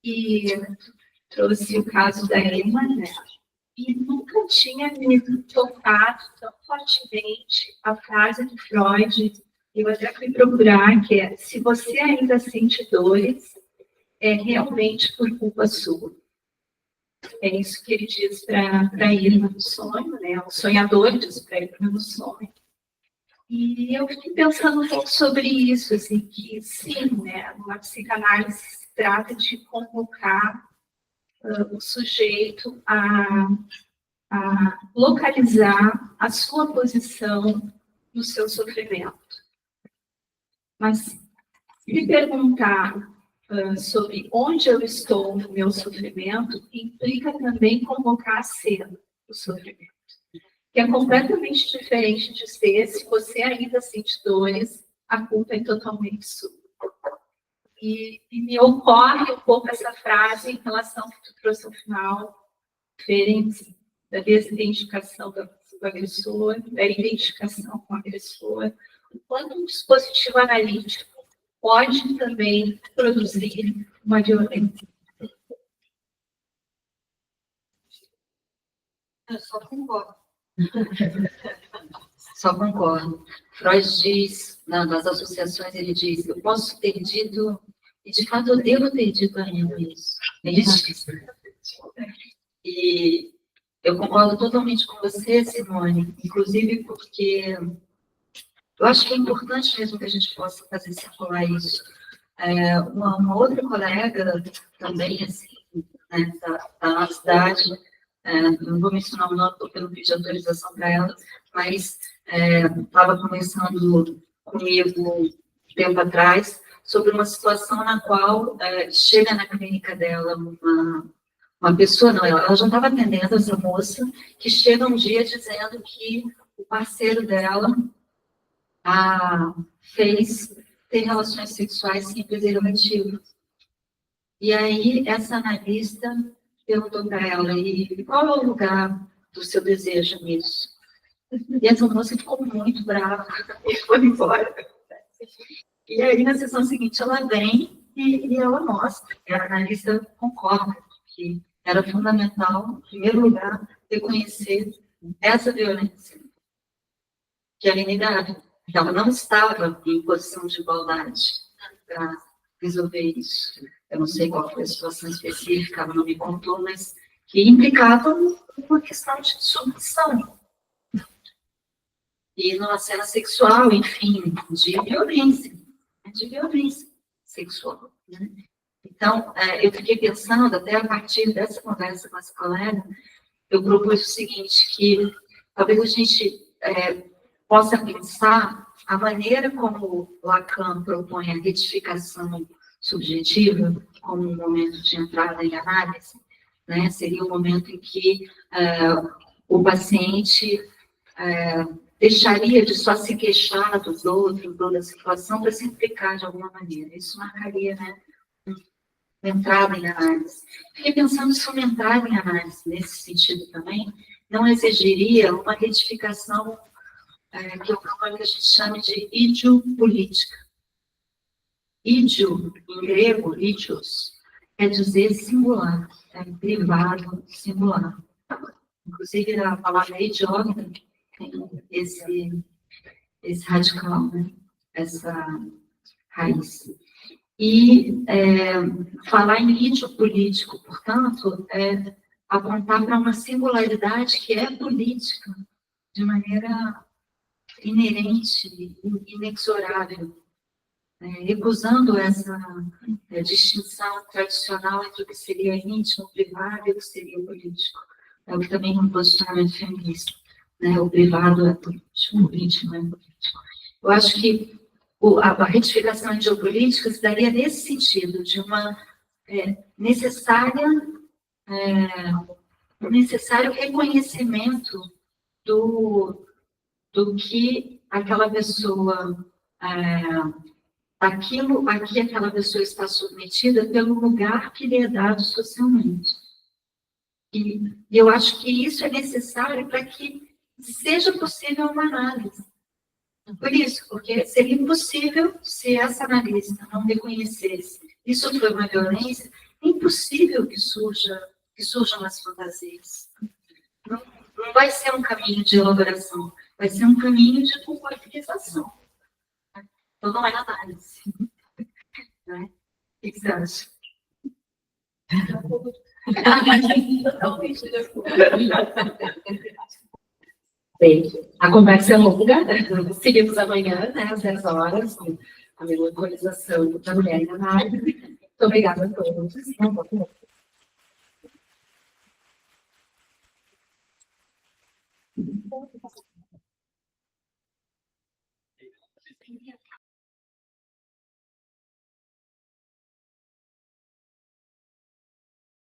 E trouxe o caso da Emma, né? E nunca tinha me tocado tão fortemente a frase do Freud, eu até fui procurar, que é: se você ainda sente dores, é realmente por culpa sua. É isso que ele diz para Irma no sonho, né? O sonhador diz para Irma no sonho. E eu fiquei pensando um pouco sobre isso, assim, que sim, né? Uma psicanálise se trata de convocar o sujeito a localizar a sua posição no seu sofrimento. Mas se perguntar sobre onde eu estou no meu sofrimento implica também convocar a cena do sofrimento. que é completamente diferente de ser, se você ainda sente dores, a culpa é totalmente sua. E me ocorre um pouco essa frase em relação ao que tu trouxe no final, diferente da desidentificação do agressor, da identificação com o agressor, o quanto um dispositivo analítico pode também produzir uma violência. Eu só concordo. Só concordo. Freud diz, nas associações, ele diz, eu posso ter dito, e de fato eu devo ter dito ainda isso. Ele diz. E eu concordo totalmente com você, Simone, inclusive porque eu acho que é importante mesmo que a gente possa fazer circular isso. Uma outra colega também, assim, né, da nossa cidade, não vou mencionar o nome porque eu não pedi autorização para ela, mas estava conversando comigo um tempo atrás sobre uma situação na qual chega na clínica dela uma pessoa, não, ela já estava atendendo essa moça, que chega um dia dizendo que o parceiro dela fez ter relações sexuais sem preservativo. E aí, essa analista perguntou para ela, e qual é o lugar do seu desejo nisso? E essa moça ficou muito brava e foi embora. E aí, na sessão seguinte, ela vem e ela mostra, e a analista concorda que era fundamental, em primeiro lugar, reconhecer essa violência, que era inegável. Ela não estava em posição de igualdade para resolver isso. Eu não sei qual foi a situação específica, ela não me contou, mas que implicava uma questão de submissão. E numa cena sexual, enfim, de violência sexual. Né? Então, eu fiquei pensando, até a partir dessa conversa com essa colega, eu propus o seguinte, que talvez a gente possa pensar a maneira como Lacan propõe a retificação subjetiva como um momento de entrada em análise, né? Seria o momento em que o paciente deixaria de só se queixar dos outros, da situação, para se implicar de alguma maneira. Isso marcaria, né, uma entrada em análise. Fiquei pensando se uma entrada em análise, nesse sentido também, não exigiria uma retificação que eu proponho que a gente chame de idiopolítica. Idio, em grego, idios, quer dizer singular, privado, singular. Inclusive, a palavra idiota tem esse radical, né? Essa raiz. E falar em idiopolítico, portanto, é apontar para uma singularidade que é política, de maneira inerente, inexorável, recusando essa distinção tradicional entre o que seria íntimo, privado e o que seria político. É o que também é um posicionamento feminista. Né? O privado é político, o íntimo é político. Eu acho que a retificação geopolítica se daria nesse sentido, de uma necessário reconhecimento do que aquela pessoa, aquilo a que aquela pessoa está submetida pelo lugar que lhe é dado socialmente. E eu acho que isso é necessário para que seja possível uma análise. Por isso, porque seria impossível se essa analista não reconhecesse isso foi uma violência, é impossível que surjam as fantasias. Não vai ser um caminho de elaboração, vai ser um caminho de culpabilização. Então, não é análise. Né? O que você acha? Bem, a conversa é longa, seguimos amanhã, né, às 10 horas, com a melancolização da mulher na análise. Muito obrigada a todos.